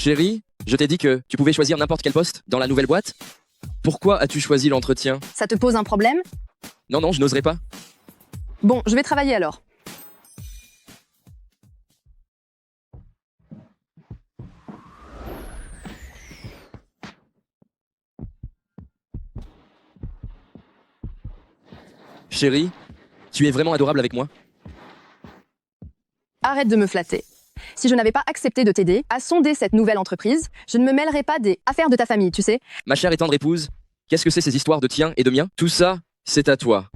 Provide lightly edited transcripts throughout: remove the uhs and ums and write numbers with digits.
Chérie, je t'ai dit que tu pouvais choisir n'importe quel poste dans la nouvelle boîte. Pourquoi as-tu choisi l'entretien? Ça te pose un problème? Non, non, je n'oserais pas. Bon, je vais travailler alors. Chérie, tu es vraiment adorable avec moi. Arrête de me flatter. Si je n'avais pas accepté de t'aider à sonder cette nouvelle entreprise, je ne me mêlerais pas des affaires de ta famille, tu sais. Ma chère et tendre épouse, qu'est-ce que c'est ces histoires de tien et de mien? Tout ça, c'est à toi.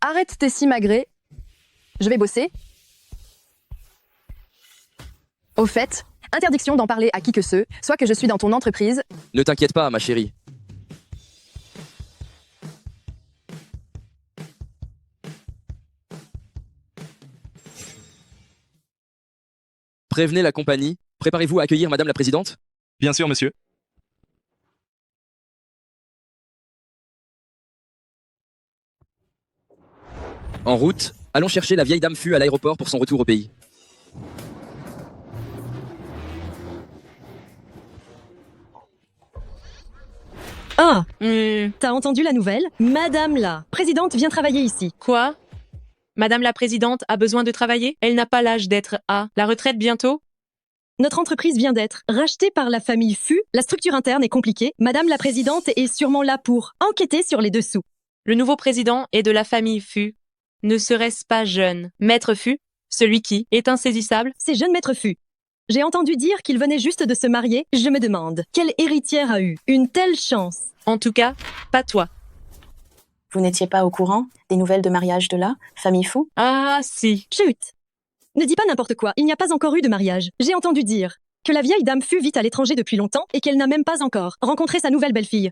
Arrête tes simagrées. Je vais bosser. Au fait, interdiction d'en parler à qui que ce soit que je suis dans ton entreprise. Ne t'inquiète pas, ma chérie. Prévenez la compagnie. Préparez-vous à accueillir Madame la Présidente. Bien sûr, monsieur. En route, allons chercher la vieille dame Fu à l'aéroport pour son retour au pays. Ah, t'as entendu la nouvelle? Madame la présidente vient travailler ici. Quoi? Madame la présidente a besoin de travailler? Elle n'a pas l'âge d'être à la retraite bientôt? Notre entreprise vient d'être rachetée par la famille Fu. La structure interne est compliquée. Madame la présidente est sûrement là pour enquêter sur les dessous. Le nouveau président est de la famille Fu. Ne serait-ce pas jeune Maître Fu, celui qui est insaisissable? C'est jeune maître Fu. J'ai entendu dire qu'il venait juste de se marier. Je me demande, quelle héritière a eu une telle chance? En tout cas, pas toi. Vous n'étiez pas au courant des nouvelles de mariage de la famille Fu? Ah si. Chut! Ne dis pas n'importe quoi, il n'y a pas encore eu de mariage. J'ai entendu dire que la vieille dame Fu vit à l'étranger depuis longtemps et qu'elle n'a même pas encore rencontré sa nouvelle belle-fille.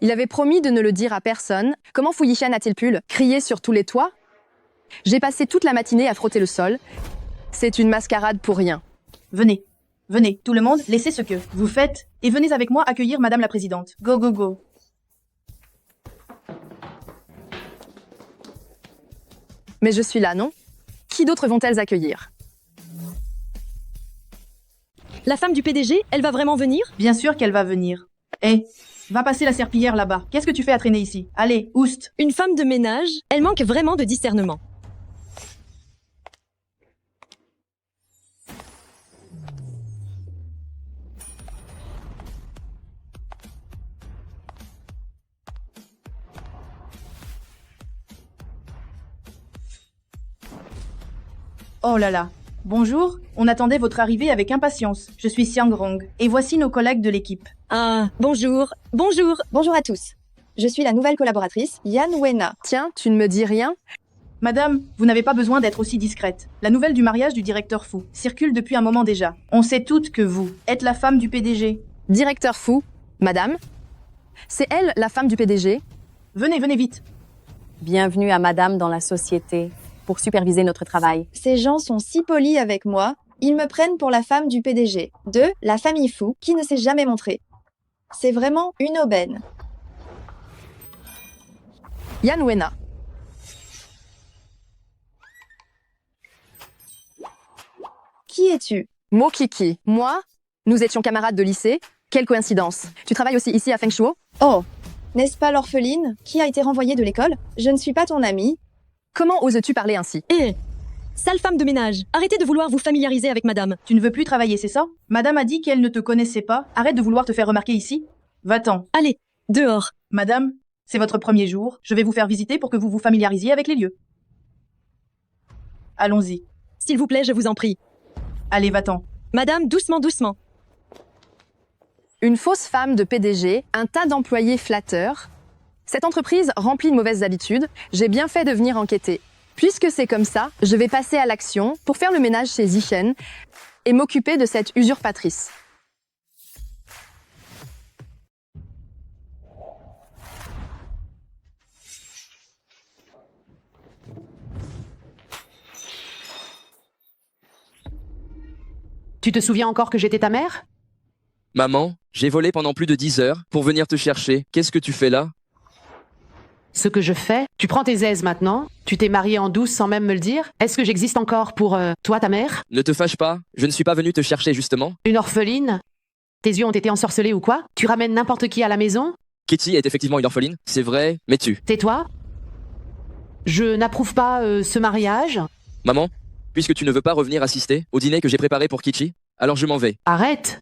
Il avait promis de ne le dire à personne. Comment Fu Yishan a-t-il pu le crier sur tous les toits? J'ai passé toute la matinée à frotter le sol. C'est une mascarade pour rien. Venez, venez, tout le monde, laissez ce que vous faites et venez avec moi accueillir Madame la Présidente. Go, go, go. Mais je suis là, non? Qui d'autres vont-elles accueillir? La femme du PDG, elle va vraiment venir? Bien sûr qu'elle va venir. Hé, va passer la serpillière là-bas. Qu'est-ce que tu fais à traîner ici? Allez, oust. Une femme de ménage, elle manque vraiment de discernement. Oh là là. Bonjour, on attendait votre arrivée avec impatience. Je suis Xiang Rong, et voici nos collègues de l'équipe. Ah, bonjour, bonjour. Bonjour à tous. Je suis la nouvelle collaboratrice, Yan Wena. Tiens, tu ne me dis rien? Madame, vous n'avez pas besoin d'être aussi discrète. La nouvelle du mariage du directeur Fu circule depuis un moment déjà. On sait toutes que vous êtes la femme du PDG. Directeur Fu, madame? C'est elle, la femme du PDG? Venez, venez vite. Bienvenue à Madame dans la société pour superviser notre travail. Ces gens sont si polis avec moi, ils me prennent pour la femme du PDG, de la famille Fu, qui ne s'est jamais montrée. C'est vraiment une aubaine. Yan Wena. Qui es-tu? Mo Kiki. Moi? Nous étions camarades de lycée. Quelle coïncidence. Tu travailles aussi ici à Feng Shuo? Oh, n'est-ce pas l'orpheline qui a été renvoyée de l'école? Je ne suis pas ton amie. Comment oses-tu parler ainsi? Eh, sale femme de ménage, arrêtez de vouloir vous familiariser avec madame. Tu ne veux plus travailler, c'est ça? Madame a dit qu'elle ne te connaissait pas. Arrête de vouloir te faire remarquer ici. Va-t'en. Allez, dehors. Madame, c'est votre premier jour. Je vais vous faire visiter pour que vous vous familiarisiez avec les lieux. Allons-y. S'il vous plaît, je vous en prie. Allez, va-t'en. Madame, doucement, doucement. Une fausse femme de PDG, un tas d'employés flatteurs. Cette entreprise remplit de mauvaises habitudes. J'ai bien fait de venir enquêter. Puisque c'est comme ça, je vais passer à l'action pour faire le ménage chez Zishen et m'occuper de cette usurpatrice. Tu te souviens encore que j'étais ta mère? Maman, j'ai volé pendant plus de 10 heures pour venir te chercher. Qu'est-ce que tu fais là? ce que je fais. Tu prends tes aises maintenant. Tu t'es mariée en douce sans même me le dire. Est-ce que j'existe encore pour toi, ta mère? Ne te fâche pas, je ne suis pas venu te chercher justement. Une orpheline? Tes yeux ont été ensorcelés ou quoi? Tu ramènes n'importe qui à la maison? Kitty est effectivement une orpheline, c'est vrai, mais tu. Tais-toi. Je n'approuve pas ce mariage. Maman, puisque tu ne veux pas revenir assister au dîner que j'ai préparé pour Kitty, alors je m'en vais. Arrête.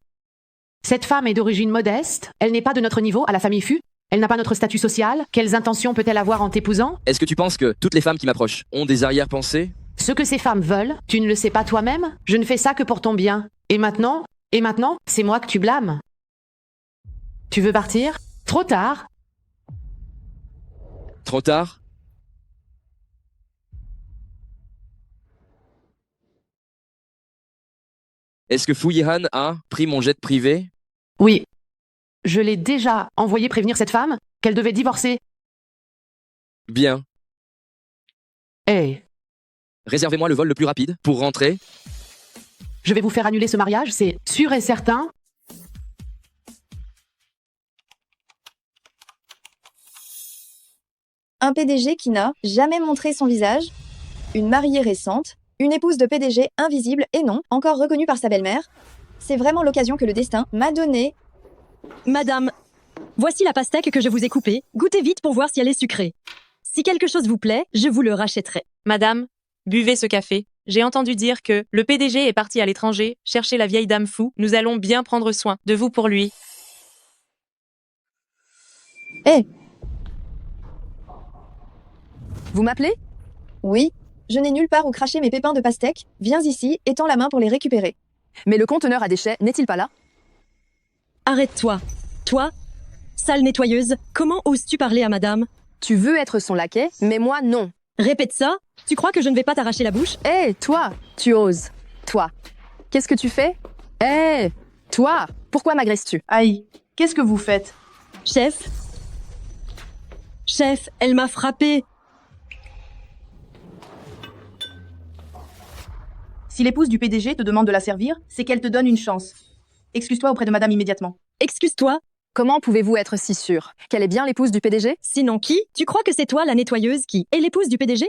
Cette femme est d'origine modeste. Elle n'est pas de notre niveau à la famille Fu. Elle n'a pas notre statut social. Quelles intentions peut-elle avoir en t'épousant? Est-ce que tu penses que toutes les femmes qui m'approchent ont des arrière-pensées? Ce que ces femmes veulent, tu ne le sais pas toi-même? Je ne fais ça que pour ton bien. Et maintenant, c'est moi que tu blâmes. Tu veux partir? Trop tard. Trop tard? Est-ce que Fu Yihan a pris mon jet privé? Oui. Je l'ai déjà envoyé prévenir cette femme qu'elle devait divorcer. Bien. Hé, Réservez-moi le vol le plus rapide pour rentrer. je vais vous faire annuler ce mariage, c'est sûr et certain. Un PDG qui n'a jamais montré son visage, une mariée récente, une épouse de PDG invisible et non encore reconnue par sa belle-mère. C'est vraiment l'occasion que le destin m'a donnée. Madame, voici la pastèque que je vous ai coupée. Goûtez vite pour voir si elle est sucrée. Si quelque chose vous plaît, je vous le rachèterai. Madame, buvez ce café. J'ai entendu dire que le PDG est parti à l'étranger chercher la vieille dame fou. Nous allons bien prendre soin de vous pour lui. Hé, Vous m'appelez? oui, je n'ai nulle part où cracher mes pépins de pastèque. Viens ici et tends la main pour les récupérer. Mais le conteneur à déchets n'est-il pas là? Arrête-toi. Toi, sale nettoyeuse, comment oses-tu parler à madame? Tu veux être son laquais, mais moi non. Répète ça. Tu crois que je ne vais pas t'arracher la bouche? Hé, toi, tu oses. Toi. Qu'est-ce que tu fais? Hé, toi, pourquoi m'agresses-tu? Aïe, qu'est-ce que vous faites? Chef? Chef, elle m'a frappé. Si l'épouse du PDG te demande de la servir, c'est qu'elle te donne une chance. Excuse-toi auprès de madame immédiatement. Excuse-toi. Comment pouvez-vous être si sûr qu'elle est bien l'épouse du PDG? Sinon qui? Tu crois que c'est toi la nettoyeuse qui est l'épouse du PDG?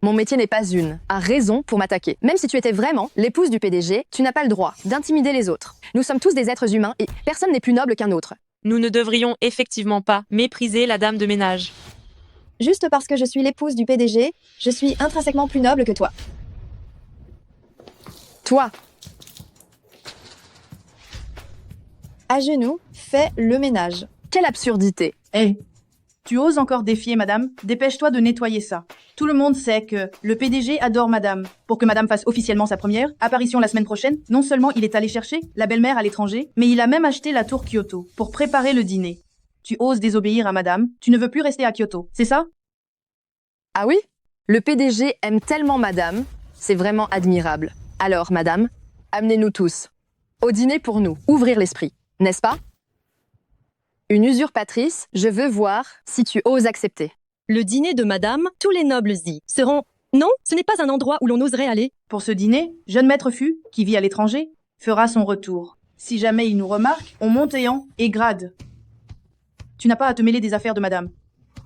Mon métier n'est pas une à raison pour m'attaquer. Même si tu étais vraiment l'épouse du PDG, tu n'as pas le droit d'intimider les autres. Nous sommes tous des êtres humains et personne n'est plus noble qu'un autre. Nous ne devrions effectivement pas mépriser la dame de ménage. Juste parce que je suis l'épouse du PDG, je suis intrinsèquement plus noble que toi. Toi, À genoux, fais le ménage. quelle absurdité. Hé, tu oses encore défier madame? Dépêche-toi de nettoyer ça. Tout le monde sait que le PDG adore madame. Pour que madame fasse officiellement sa première apparition la semaine prochaine, non seulement il est allé chercher la belle-mère à l'étranger, mais il a même acheté la tour Kyoto pour préparer le dîner. Tu oses désobéir à madame? Tu ne veux plus rester à Kyoto, c'est ça? Ah oui? Le PDG aime tellement madame, c'est vraiment admirable. Alors, madame, amenez-nous tous. Au dîner pour nous, ouvrir l'esprit, n'est-ce pas? Une usurpatrice, je veux voir si tu oses accepter. Le dîner de madame, tous les nobles y seront... Non, ce n'est pas un endroit où l'on oserait aller. Pour ce dîner, jeune maître Fu, qui vit à l'étranger, fera son retour. Si jamais il nous remarque, on monte et grade. Tu n'as pas à te mêler des affaires de madame.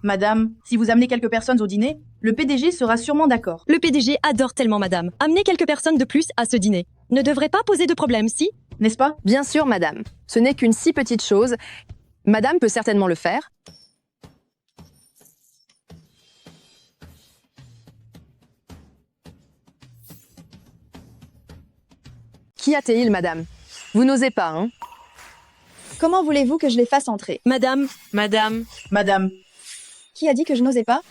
Madame, si vous amenez quelques personnes au dîner, le PDG sera sûrement d'accord. Le PDG adore tellement madame. Amenez quelques personnes de plus à ce dîner. Ne devrait pas poser de problème, si? N'est-ce pas? Bien sûr, madame. Ce n'est qu'une si petite chose. Madame peut certainement le faire. Qu'y a-t-il, madame? Vous n'osez pas, hein? Comment voulez-vous que je les fasse entrer? Madame, Madame, Madame, Qui a dit que je n'osais pas?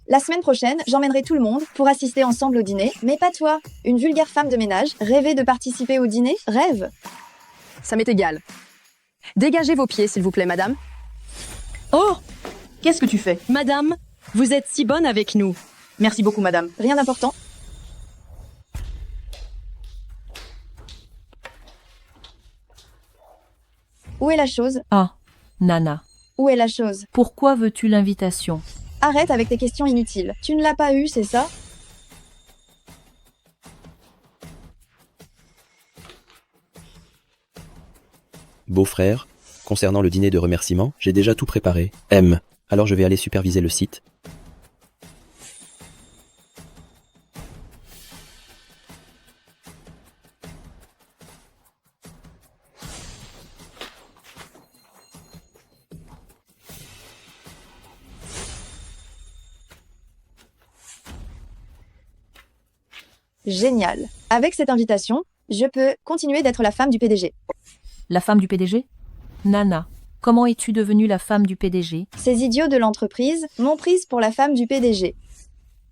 La semaine prochaine, j'emmènerai tout le monde pour assister ensemble au dîner, mais pas toi. Une vulgaire femme de ménage, rêver de participer au dîner? Rêve. Ça m'est égal. Dégagez vos pieds, s'il vous plaît, madame. oh, qu'est-ce que tu fais? madame, vous êtes si bonne avec nous. Merci beaucoup, madame. Rien d'important. Où est la chose? Ah, Nana, Où est la chose? pourquoi veux-tu l'invitation? Arrête avec tes questions inutiles. Tu ne l'as pas eu, c'est ça? Beau-frère, concernant le dîner de remerciement, j'ai déjà tout préparé. M. Alors je vais aller superviser le site. Génial. Avec cette invitation, je peux continuer d'être la femme du PDG. La femme du PDG? Nana, comment es-tu devenue la femme du PDG? Ces idiots de l'entreprise m'ont prise pour la femme du PDG.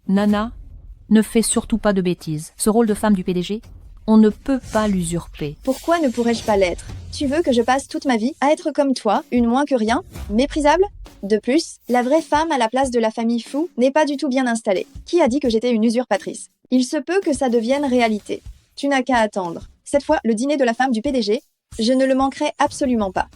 Nana, ne fais surtout pas de bêtises. Ce rôle de femme du PDG, on ne peut pas l'usurper. Pourquoi ne pourrais-je pas l'être? Tu veux que je passe toute ma vie à être comme toi, une moins que rien, méprisable? De plus, la vraie femme à la place de la famille Fu n'est pas du tout bien installée. Qui a dit que j'étais une usurpatrice? Il se peut que ça devienne réalité. Tu n'as qu'à attendre. Cette fois, le dîner de la femme du PDG, je ne le manquerai absolument pas.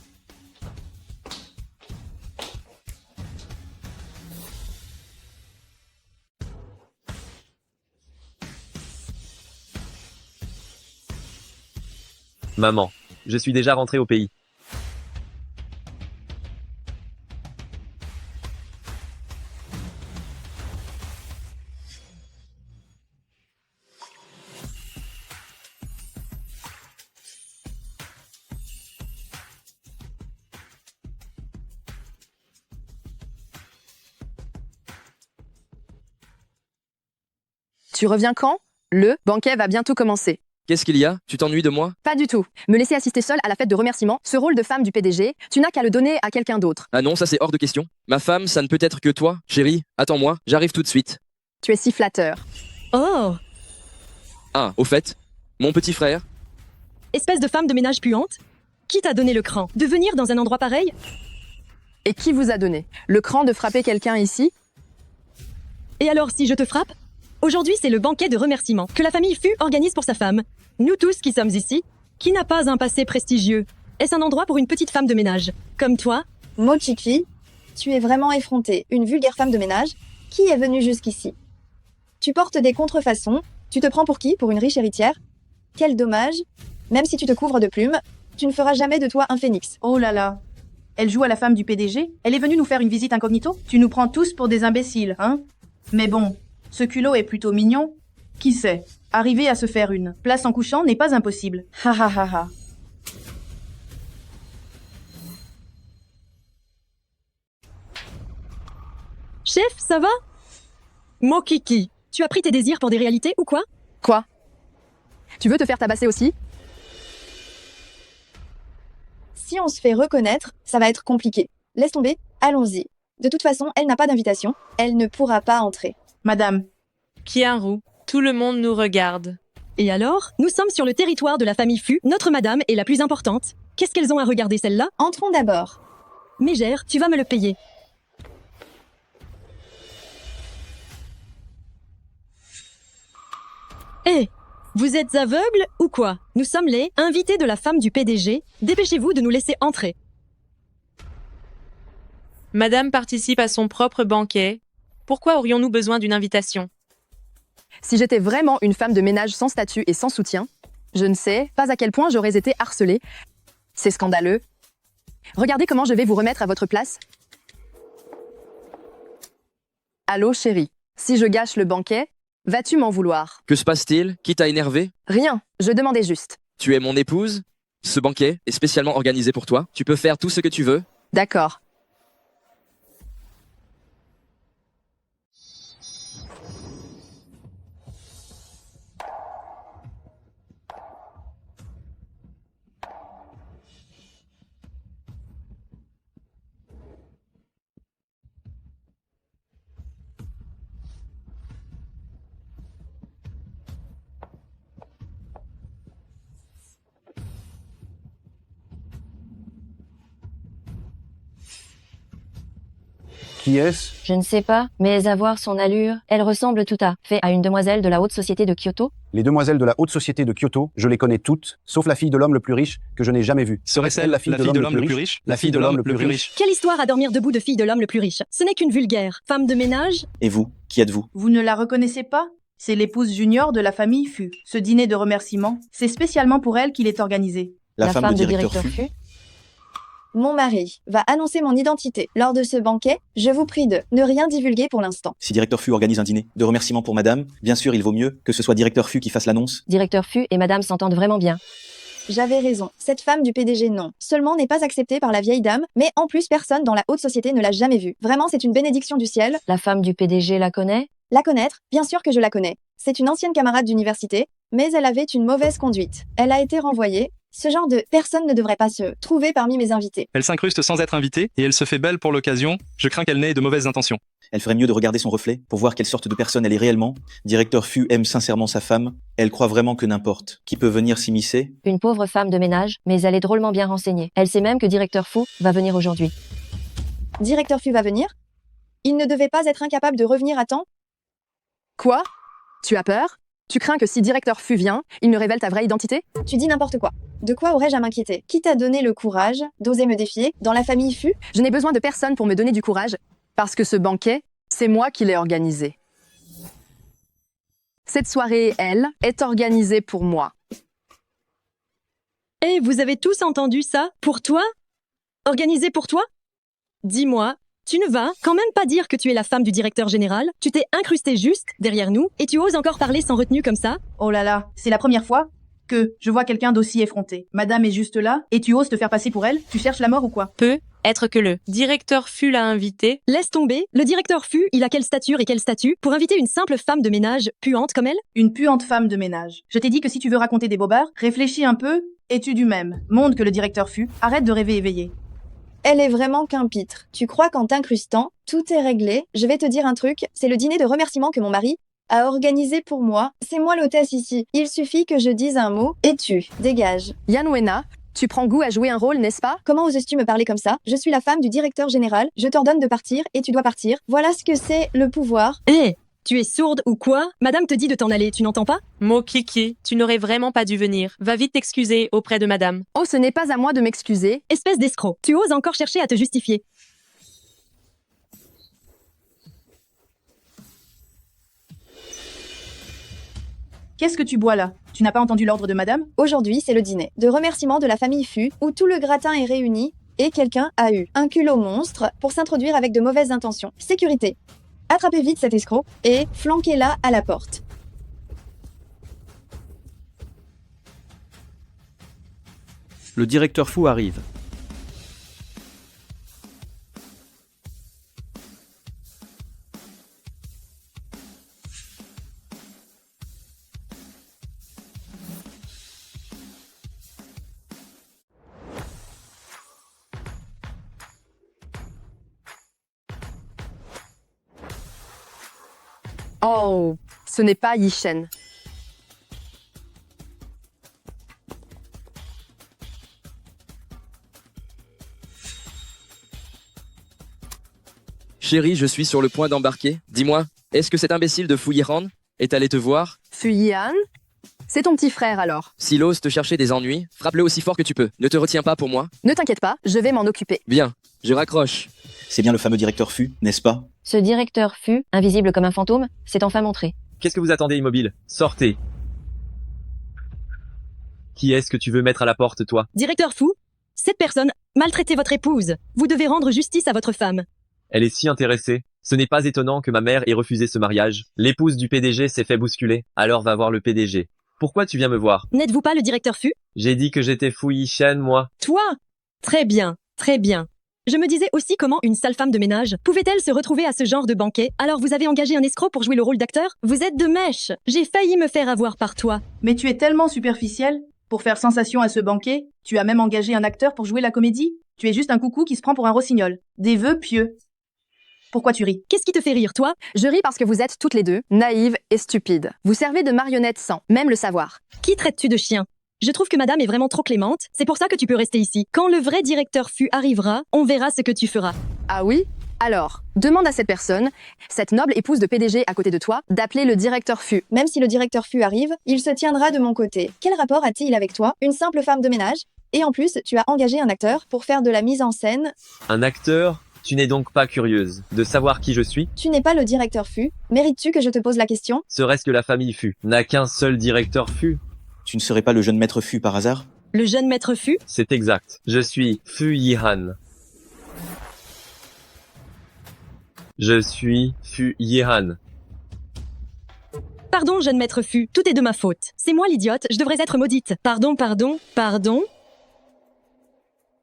Maman, je suis déjà rentré au pays. Tu reviens quand? Le banquet va bientôt commencer. Qu'est-ce qu'il y a? Tu t'ennuies de moi? Pas du tout. Me laisser assister seule à la fête de remerciement, ce rôle de femme du PDG, tu n'as qu'à le donner à quelqu'un d'autre. Ah non, ça c'est hors de question. Ma femme, ça ne peut être que toi. Chérie, attends-moi, j'arrive tout de suite. Tu es si flatteur. Oh, Ah, au fait, mon petit frère, espèce de femme de ménage puante. Qui t'a donné le cran de venir dans un endroit pareil? Et qui vous a donné le cran de frapper quelqu'un ici? Et alors si je te frappe? Aujourd'hui, c'est le banquet de remerciement que la famille Fu organise pour sa femme. Nous tous qui sommes ici, qui n'a pas un passé prestigieux? Est-ce un endroit pour une petite femme de ménage comme toi? Mochiki, tu es vraiment effrontée. Une vulgaire femme de ménage? Qui est venue jusqu'ici? Tu portes des contrefaçons? Tu te prends pour qui? Pour une riche héritière? Quel dommage. Même si tu te couvres de plumes, tu ne feras jamais de toi un phénix. Oh là là. Elle joue à la femme du PDG? Elle est venue nous faire une visite incognito? Tu nous prends tous pour des imbéciles, hein? Mais bon, ce culot est plutôt mignon. Qui sait? Arriver à se faire une place en couchant n'est pas impossible. Ha ha ha ha. Chef, ça va? Mokiki, tu as pris tes désirs pour des réalités ou quoi? Quoi? Tu veux te faire tabasser aussi? Si on se fait reconnaître, ça va être compliqué. Laisse tomber, allons-y. De toute façon, elle n'a pas d'invitation, elle ne pourra pas entrer. Madame, Kiaru, tout le monde nous regarde. Et alors? Nous sommes sur le territoire de la famille Fu, notre madame est la plus importante. Qu'est-ce qu'elles ont à regarder celle-là? Entrons d'abord. Mégère, tu vas me le payer. Hé, vous êtes aveugles ou quoi? Nous sommes les invités de la femme du PDG. Dépêchez-vous de nous laisser entrer. Madame participe à son propre banquet. Pourquoi aurions-nous besoin d'une invitation? Si j'étais vraiment une femme de ménage sans statut et sans soutien, je ne sais pas à quel point j'aurais été harcelée. C'est scandaleux. Regardez comment je vais vous remettre à votre place. Allô, chérie. Si je gâche le banquet, vas-tu m'en vouloir? que se passe-t-il? Qui t'a énervé? Rien, je demandais juste. Tu es mon épouse? Ce banquet est spécialement organisé pour toi. Tu peux faire tout ce que tu veux. D'accord. Qui est-ce? Je ne sais pas, mais à voir son allure, elle ressemble tout à fait à une demoiselle de la haute société de Kyoto. Les demoiselles de la haute société de Kyoto, je les connais toutes, sauf la fille de l'homme le plus riche que je n'ai jamais vue. Serait-elle la fille de l'homme le plus riche? La fille de l'homme le plus riche. Quelle histoire à dormir debout de fille de l'homme le plus riche? Ce n'est qu'une vulgaire femme de ménage. Et vous, qui êtes-vous? vous ne la reconnaissez pas? C'est l'épouse junior de la famille Fu. Ce dîner de remerciement, c'est spécialement pour elle qu'il est organisé. La femme de directeur Fu. Mon mari va annoncer mon identité lors de ce banquet. Je vous prie de ne rien divulguer pour l'instant. Si directeur Fu organise un dîner de remerciement pour madame, bien sûr, il vaut mieux que ce soit directeur Fu qui fasse l'annonce. Directeur Fu et madame s'entendent vraiment bien. J'avais raison. Cette femme du PDG, non seulement n'est pas acceptée par la vieille dame, mais en plus personne dans la haute société ne l'a jamais vue. Vraiment, c'est une bénédiction du ciel. La femme du PDG la connaît? La connaître? Bien sûr que je la connais. C'est une ancienne camarade d'université, mais elle avait une mauvaise conduite. Elle a été renvoyée. Ce genre de personne ne devrait pas se trouver parmi mes invités. Elle s'incruste sans être invitée et elle se fait belle pour l'occasion. Je crains qu'elle n'ait de mauvaises intentions. Elle ferait mieux de regarder son reflet pour voir quelle sorte de personne elle est réellement. Directeur Fu aime sincèrement sa femme. Elle croit vraiment que n'importe qui peut venir s'immiscer. Une pauvre femme de ménage, mais elle est drôlement bien renseignée. Elle sait même que Directeur Fu va venir aujourd'hui. Directeur Fu va venir? Il ne devait pas être incapable de revenir à temps? Quoi? Tu as peur? Tu crains que si Directeur Fu vient, il ne révèle ta vraie identité? Tu dis n'importe quoi. De quoi aurais-je à m'inquiéter? Qui t'a donné le courage d'oser me défier dans la famille Fu? Je n'ai besoin de personne pour me donner du courage, parce que ce banquet, c'est moi qui l'ai organisé. Cette soirée, elle, est organisée pour moi. Eh, vous avez tous entendu ça? Pour toi? Organisé pour toi? Dis-moi, tu ne vas quand même pas dire que tu es la femme du directeur général? Tu t'es incrustée juste derrière nous et tu oses encore parler sans retenue comme ça? Oh là là, c'est la première fois que je vois quelqu'un d'aussi effronté. Madame est juste là, et tu oses te faire passer pour elle? Tu cherches la mort ou quoi? Peut être que le directeur Fu l'a invité. Laisse tomber, le directeur Fu, il a quelle stature et quel statut pour inviter une simple femme de ménage puante comme elle? Une puante femme de ménage. Je t'ai dit que si tu veux raconter des bobards, réfléchis un peu, et tu du même monde que le directeur Fu. Arrête de rêver éveillé. Elle est vraiment qu'un pitre. Tu crois qu'en t'incrustant, tout est réglé? Je vais te dire un truc, c'est le dîner de remerciement que mon mari a organisé pour moi. C'est moi l'hôtesse ici. Il suffit que je dise un mot, et tu dégages. Yan Wena, tu prends goût à jouer un rôle, n'est-ce pas? Comment oses-tu me parler comme ça? Je suis la femme du directeur général, je t'ordonne de partir, et tu dois partir. Voilà ce que c'est le pouvoir. Eh, tu es sourde ou quoi? Madame te dit de t'en aller, tu n'entends pas? Mo Kiki, tu n'aurais vraiment pas dû venir. Va vite t'excuser auprès de madame. Oh, ce n'est pas à moi de m'excuser. Espèce d'escroc, tu oses encore chercher à te justifier. Qu'est-ce que tu bois là? Tu n'as pas entendu l'ordre de madame? Aujourd'hui, c'est le dîner de remerciement de la famille Fu, où tout le gratin est réuni, et quelqu'un a eu un culot monstre pour s'introduire avec de mauvaises intentions. Sécurité. Attrapez vite cet escroc, et flanquez-la à la porte. Le directeur Fu arrive. Oh, ce n'est pas Yishen. Chérie, je suis sur le point d'embarquer. Dis-moi, est-ce que cet imbécile de Fu Yiran est allé te voir? Fu Yan? C'est ton petit frère alors. S'il ose te chercher des ennuis, frappe-le aussi fort que tu peux. Ne te retiens pas pour moi. Ne t'inquiète pas, je vais m'en occuper. Bien, je raccroche. C'est bien le fameux directeur Fu, n'est-ce pas? Ce directeur Fu, invisible comme un fantôme, s'est enfin montré. Qu'est-ce que vous attendez, immobile? Sortez. Qui est-ce que tu veux mettre à la porte, toi? Directeur Fu, cette personne maltraitait votre épouse. Vous devez rendre justice à votre femme. Elle est si intéressée. Ce n'est pas étonnant que ma mère ait refusé ce mariage. L'épouse du PDG s'est fait bousculer. Alors va voir le PDG. Pourquoi tu viens me voir? N'êtes-vous pas le directeur Fu? J'ai dit que j'étais Fu Yishen, moi. Toi? Très bien, très bien. Je me disais aussi comment une sale femme de ménage pouvait-elle se retrouver à ce genre de banquet? Alors vous avez engagé un escroc pour jouer le rôle d'acteur? Vous êtes de mèche. J'ai failli me faire avoir par toi. Mais tu es tellement superficiel. Pour faire sensation à ce banquet, tu as même engagé un acteur pour jouer la comédie? Tu es juste un coucou qui se prend pour un rossignol. Des vœux pieux. Pourquoi tu ris? Qu'est-ce qui te fait rire, toi? Je ris parce que vous êtes toutes les deux naïves et stupides. Vous servez de marionnettes sans même le savoir. Qui traites-tu de chien? Je trouve que madame est vraiment trop clémente. C'est pour ça que tu peux rester ici. Quand le vrai directeur Fu arrivera, on verra ce que tu feras. Ah oui? Alors, demande à cette personne, cette noble épouse de PDG à côté de toi, d'appeler le directeur Fu. Même si le directeur Fu arrive, il se tiendra de mon côté. Quel rapport a-t-il avec toi? Une simple femme de ménage? Et en plus, tu as engagé un acteur pour faire de la mise en scène. Un acteur? Tu n'es donc pas curieuse de savoir qui je suis? Tu n'es pas le directeur Fu. Mérites-tu que je te pose la question? Serait-ce que la famille Fu n'a qu'un seul directeur Fu? Tu ne serais pas le jeune maître Fu par hasard? Le jeune maître Fu? C'est exact. Je suis Fu Yihan. Je suis Fu Yihan. Pardon, jeune maître Fu, tout est de ma faute. C'est moi l'idiote, je devrais être maudite. Pardon.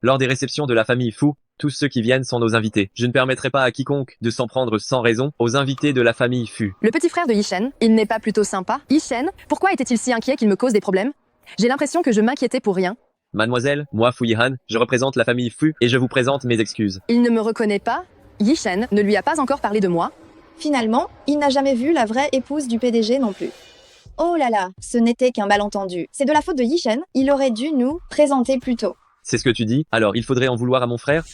Lors des réceptions de la famille Fu, tous ceux qui viennent sont nos invités. Je ne permettrai pas à quiconque de s'en prendre sans raison aux invités de la famille Fu. Le petit frère de Yishen, il n'est pas plutôt sympa? Yishen, pourquoi était-il si inquiet qu'il me cause des problèmes? J'ai l'impression que je m'inquiétais pour rien. Mademoiselle, moi Fu Yihan, je représente la famille Fu et je vous présente mes excuses. Il ne me reconnaît pas? Yishen ne lui a pas encore parlé de moi? Finalement, il n'a jamais vu la vraie épouse du PDG non plus. Oh là là, ce n'était qu'un malentendu. C'est de la faute de Yishen, il aurait dû nous présenter plus tôt. C'est ce que tu dis? Alors il faudrait en vouloir à mon frère?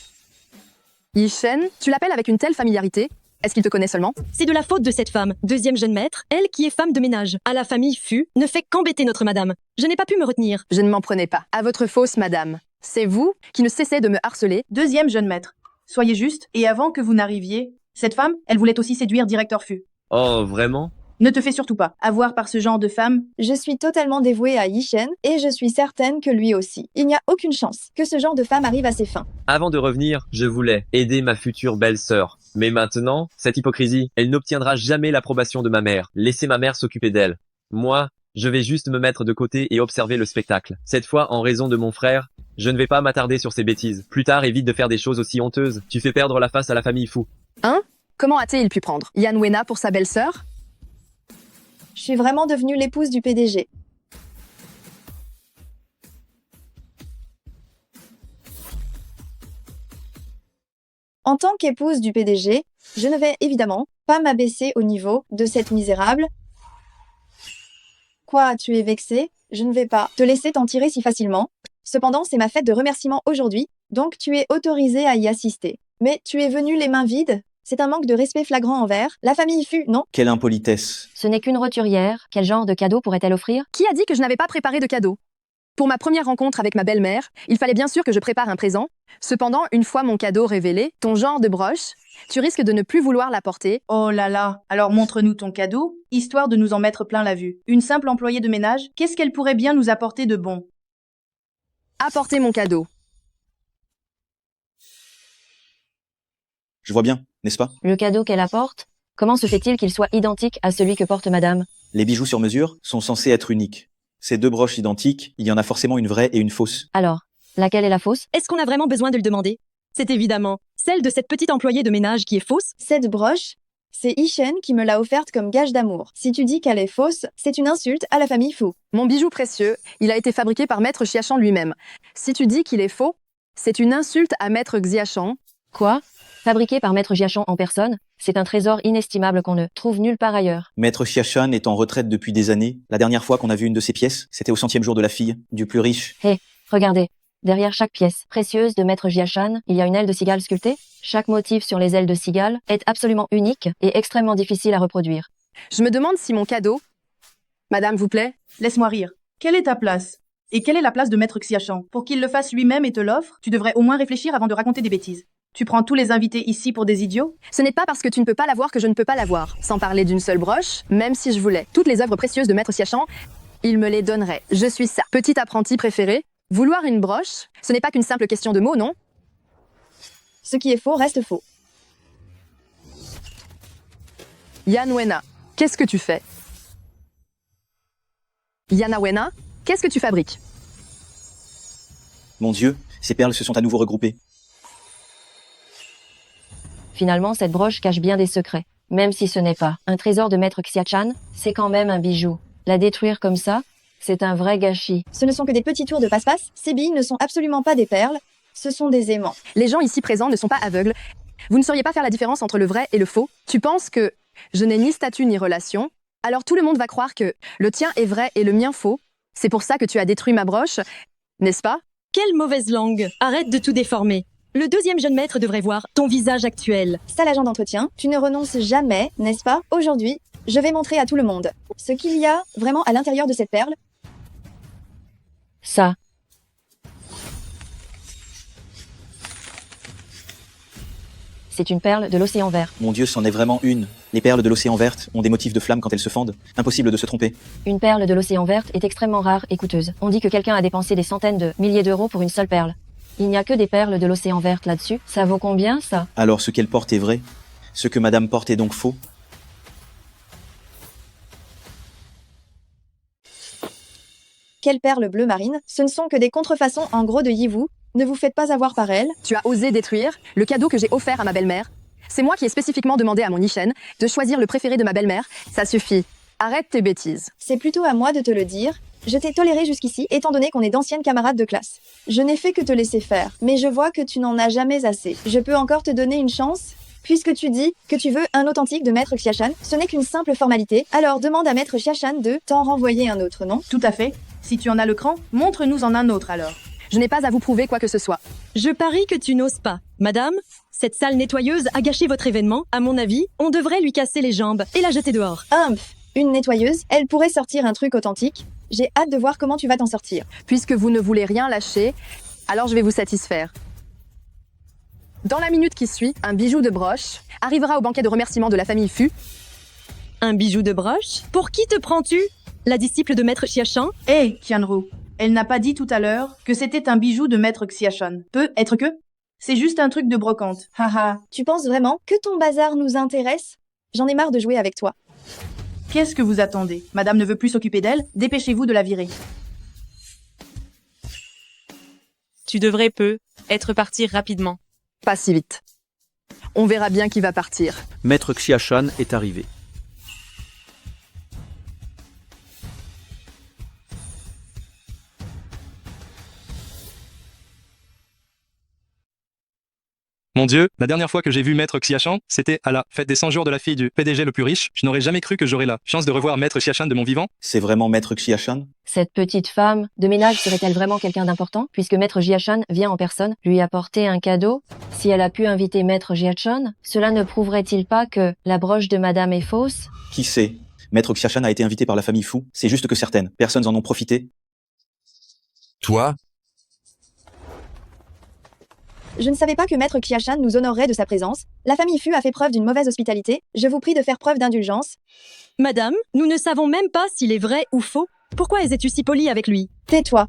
Yishen, tu l'appelles avec une telle familiarité? Est-ce qu'il te connaît seulement? C'est de la faute de cette femme, deuxième jeune maître, elle qui est femme de ménage. À la famille Fu, ne fait qu'embêter notre madame. Je n'ai pas pu me retenir. Je ne m'en prenais pas. À votre fausse madame. C'est vous qui ne cessez de me harceler. Deuxième jeune maître. Soyez juste, et avant que vous n'arriviez, cette femme, elle voulait aussi séduire directeur Fu. Oh, vraiment? Ne te fais surtout pas avoir par ce genre de femme. Je suis totalement dévouée à Yishen et je suis certaine que lui aussi. Il n'y a aucune chance que ce genre de femme arrive à ses fins. Avant de revenir, je voulais aider ma future belle-sœur. Mais maintenant, cette hypocrisie, elle n'obtiendra jamais l'approbation de ma mère. Laissez ma mère s'occuper d'elle. Moi, je vais juste me mettre de côté et observer le spectacle. Cette fois, en raison de mon frère, je ne vais pas m'attarder sur ces bêtises. Plus tard, évite de faire des choses aussi honteuses. Tu fais perdre la face à la famille Fu. Hein? Comment a-t-il pu prendre Yan Wena pour sa belle-sœur? Je suis vraiment devenue l'épouse du PDG. En tant qu'épouse du PDG, je ne vais évidemment pas m'abaisser au niveau de cette misérable. Quoi, tu es vexé? Je ne vais pas te laisser t'en tirer si facilement. Cependant, c'est ma fête de remerciement aujourd'hui, donc tu es autorisé à y assister. Mais tu es venu les mains vides? C'est un manque de respect flagrant envers la famille Fu, non? Quelle impolitesse. Ce n'est qu'une roturière. Quel genre de cadeau pourrait-elle offrir? Qui a dit que je n'avais pas préparé de cadeau? Pour ma première rencontre avec ma belle-mère, il fallait bien sûr que je prépare un présent. Cependant, une fois mon cadeau révélé, ton genre de broche, tu risques de ne plus vouloir la porter. Oh là là, alors montre-nous ton cadeau, histoire de nous en mettre plein la vue. Une simple employée de ménage, qu'est-ce qu'elle pourrait bien nous apporter de bon? Apportez mon cadeau. Je vois bien, n'est-ce pas? Le cadeau qu'elle apporte? Comment se fait-il qu'il soit identique à celui que porte madame? Les bijoux sur mesure sont censés être uniques. Ces deux broches identiques, il y en a forcément une vraie et une fausse. Alors, laquelle est la fausse? Est-ce qu'on a vraiment besoin de le demander? C'est évidemment celle de cette petite employée de ménage qui est fausse. Cette broche, c'est Yishen qui me l'a offerte comme gage d'amour. Si tu dis qu'elle est fausse, c'est une insulte à la famille Fu. Mon bijou précieux, il a été fabriqué par Maître Xiachan lui-même. Si tu dis qu'il est faux, c'est une insulte à Maître Xiachan. Quoi? Fabriqué par Maître Xiachan en personne, c'est un trésor inestimable qu'on ne trouve nulle part ailleurs. Maître Xiachan est en retraite depuis des années. La dernière fois qu'on a vu une de ses pièces, c'était au 100e jour de la fille, du plus riche. Hé, regardez. Derrière chaque pièce précieuse de Maître Xiachan, il y a une aile de cigale sculptée. Chaque motif sur les ailes de cigale est absolument unique et extrêmement difficile à reproduire. Je me demande si mon cadeau... Madame, vous plaît? Laisse-moi rire. Quelle est ta place? Et quelle est la place de Maître Xiachan? Pour qu'il le fasse lui-même et te l'offre, tu devrais au moins réfléchir avant de raconter des bêtises. Tu prends tous les invités ici pour des idiots? Ce n'est pas parce que tu ne peux pas l'avoir que je ne peux pas l'avoir. Sans parler d'une seule broche, même si je voulais toutes les œuvres précieuses de Maître Xiachan, il me les donnerait. Je suis sa petite apprentie préférée. Vouloir une broche, ce n'est pas qu'une simple question de mots, non? Ce qui est faux reste faux. Yan Wena, qu'est-ce que tu fais? Yana Wena, qu'est-ce que tu fabriques? Mon Dieu, ces perles se sont à nouveau regroupées. Finalement, cette broche cache bien des secrets. Même si ce n'est pas un trésor de Maître Xiachan, c'est quand même un bijou. La détruire comme ça, c'est un vrai gâchis. Ce ne sont que des petits tours de passe-passe. Ces billes ne sont absolument pas des perles. Ce sont des aimants. Les gens ici présents ne sont pas aveugles. Vous ne sauriez pas faire la différence entre le vrai et le faux? Tu penses que je n'ai ni statut ni relation? Alors tout le monde va croire que le tien est vrai et le mien faux. C'est pour ça que tu as détruit ma broche, n'est-ce pas? Quelle mauvaise langue! Arrête de tout déformer. Le deuxième jeune maître devrait voir ton visage actuel. Sale agent d'entretien, tu ne renonces jamais, n'est-ce pas? Aujourd'hui, je vais montrer à tout le monde ce qu'il y a vraiment à l'intérieur de cette perle. Ça. C'est une perle de l'océan vert. Mon Dieu, c'en est vraiment une. Les perles de l'océan verte ont des motifs de flamme quand elles se fendent. Impossible de se tromper. Une perle de l'océan vert est extrêmement rare et coûteuse. On dit que quelqu'un a dépensé des centaines de milliers d'euros pour une seule perle. Il n'y a que des perles de l'océan vert là-dessus. Ça vaut combien, ça? Alors ce qu'elle porte est vrai. Ce que madame porte est donc faux. Quelle perle bleue marine, ce ne sont que des contrefaçons en gros de Yivu. Ne vous faites pas avoir par elle. Tu as osé détruire le cadeau que j'ai offert à ma belle-mère. C'est moi qui ai spécifiquement demandé à mon Yishen de choisir le préféré de ma belle-mère. Ça suffit. Arrête tes bêtises. C'est plutôt à moi de te le dire. Je t'ai toléré jusqu'ici, étant donné qu'on est d'anciennes camarades de classe. Je n'ai fait que te laisser faire, mais je vois que tu n'en as jamais assez. Je peux encore te donner une chance? Puisque tu dis que tu veux un authentique de Maître Xiashan, ce n'est qu'une simple formalité, alors demande à Maître Xiashan de t'en renvoyer un autre, non? Tout à fait. Si tu en as le cran, montre-nous en un autre alors. Je n'ai pas à vous prouver quoi que ce soit. Je parie que tu n'oses pas. Madame, cette sale nettoyeuse a gâché votre événement. À mon avis, on devrait lui casser les jambes et la jeter dehors. Humph, une nettoyeuse, elle pourrait sortir un truc authentique. J'ai hâte de voir comment tu vas t'en sortir. Puisque vous ne voulez rien lâcher, alors je vais vous satisfaire. Dans la minute qui suit, un bijou de broche arrivera au banquet de remerciement de la famille Fu. Un bijou de broche? Pour qui te prends-tu? La disciple de Maître Xiashan? Hé, Qianru, elle n'a pas dit tout à l'heure que c'était un bijou de Maître Xiashan. Peut être que? C'est juste un truc de brocante. Haha. Tu penses vraiment que ton bazar nous intéresse? J'en ai marre de jouer avec toi. Qu'est-ce que vous attendez? Madame ne veut plus s'occuper d'elle, dépêchez-vous de la virer. Tu devrais être partir rapidement. Pas si vite. On verra bien qui va partir. Maître Xiashan est arrivé. Mon Dieu, la dernière fois que j'ai vu Maître Xiashan, c'était à la fête des 100 jours de la fille du PDG le plus riche. Je n'aurais jamais cru que j'aurais la chance de revoir Maître Xiashan de mon vivant. C'est vraiment Maître Xiashan? Cette petite femme de ménage serait-elle vraiment quelqu'un d'important, puisque Maître Xiashan vient en personne lui apporter un cadeau? Si elle a pu inviter Maître Xiashan, cela ne prouverait-il pas que la broche de madame est fausse? Qui sait? Maître Xiashan a été invité par la famille Fu. C'est juste que certaines personnes en ont profité. Toi? Je ne savais pas que Maître Xiashan nous honorerait de sa présence. La famille Fu a fait preuve d'une mauvaise hospitalité. Je vous prie de faire preuve d'indulgence. Madame, nous ne savons même pas s'il est vrai ou faux. Pourquoi es-tu si polie avec lui? Tais-toi.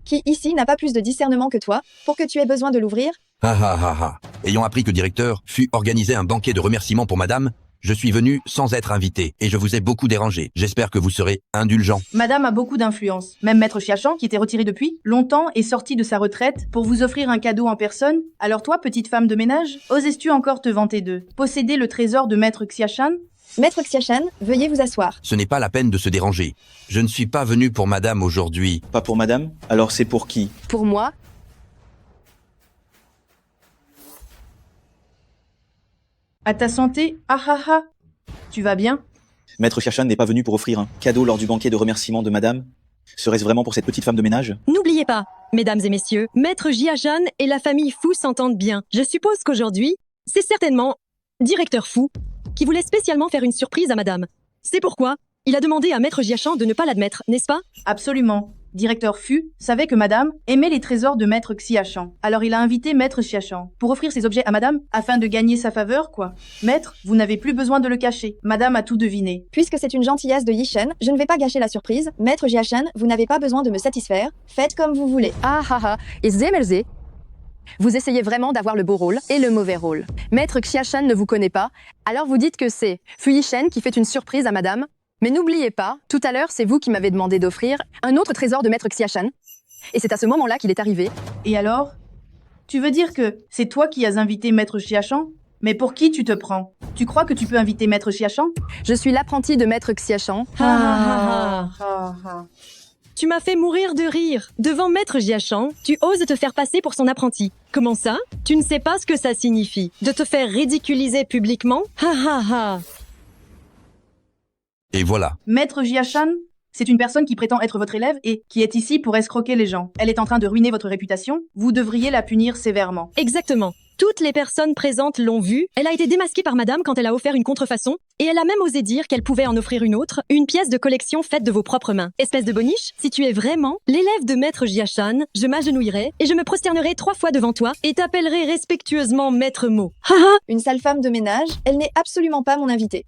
Qui ici n'a pas plus de discernement que toi, pour que tu aies besoin de l'ouvrir? Ha ha ha ha. Ayant appris que directeur Fu organisait un banquet de remerciements pour madame, je suis venu sans être invité et je vous ai beaucoup dérangé. J'espère que vous serez indulgent. Madame a beaucoup d'influence. Même Maître Xiashan, qui était retiré depuis longtemps, est sorti de sa retraite pour vous offrir un cadeau en personne. Alors toi, petite femme de ménage, oses-tu encore te vanter de posséder le trésor de Maître Xiashan? Maître Xiashan, veuillez vous asseoir. Ce n'est pas la peine de se déranger. Je ne suis pas venu pour madame aujourd'hui. Pas pour madame? Alors c'est pour qui? Pour moi? À ta santé, ah ah ah. Tu vas bien? Maître Xiashan n'est pas venu pour offrir un cadeau lors du banquet de remerciement de madame? Serait-ce vraiment pour cette petite femme de ménage? N'oubliez pas, mesdames et messieurs, Maître Xiashan et la famille Fu s'entendent bien. Je suppose qu'aujourd'hui, c'est certainement directeur Fu qui voulait spécialement faire une surprise à madame. C'est pourquoi il a demandé à Maître Xiashan de ne pas l'admettre, n'est-ce pas? Absolument. Directeur Fu savait que madame aimait les trésors de Maître Xiashan. Alors il a invité Maître Xiashan pour offrir ces objets à madame afin de gagner sa faveur, quoi. Maître, vous n'avez plus besoin de le cacher. Madame a tout deviné. Puisque c'est une gentillesse de Yishen, je ne vais pas gâcher la surprise. Maître Xiashan, vous n'avez pas besoin de me satisfaire. Faites comme vous voulez. Ah ah ah. Et Zemelze, vous essayez vraiment d'avoir le beau rôle et le mauvais rôle. Maître Xiashan ne vous connaît pas, alors vous dites que c'est Fu Yishen qui fait une surprise à madame. Mais n'oubliez pas, tout à l'heure, c'est vous qui m'avez demandé d'offrir un autre trésor de Maître Xiashan. Et c'est à ce moment-là qu'il est arrivé. Et alors? Tu veux dire que c'est toi qui as invité Maître Xiashan? Mais pour qui tu te prends? Tu crois que tu peux inviter Maître Xiashan? Je suis l'apprenti de Maître Xiashan. Tu m'as fait mourir de rire. Devant Maître Xiashan, tu oses te faire passer pour son apprenti. Comment ça? Tu ne sais pas ce que ça signifie. De te faire ridiculiser publiquement? Ha ha ha. Et voilà. Maître Xiashan, c'est une personne qui prétend être votre élève et qui est ici pour escroquer les gens. Elle est en train de ruiner votre réputation. Vous devriez la punir sévèrement. Exactement. Toutes les personnes présentes l'ont vue. Elle a été démasquée par madame quand elle a offert une contrefaçon. Et elle a même osé dire qu'elle pouvait en offrir une autre, une pièce de collection faite de vos propres mains. Espèce de boniche, si tu es vraiment l'élève de Maître Jiachan, je m'agenouillerai et je me prosternerai 3 fois devant toi et t'appellerai respectueusement Maître Mo. Haha. Une sale femme de ménage, elle n'est absolument pas mon invitée.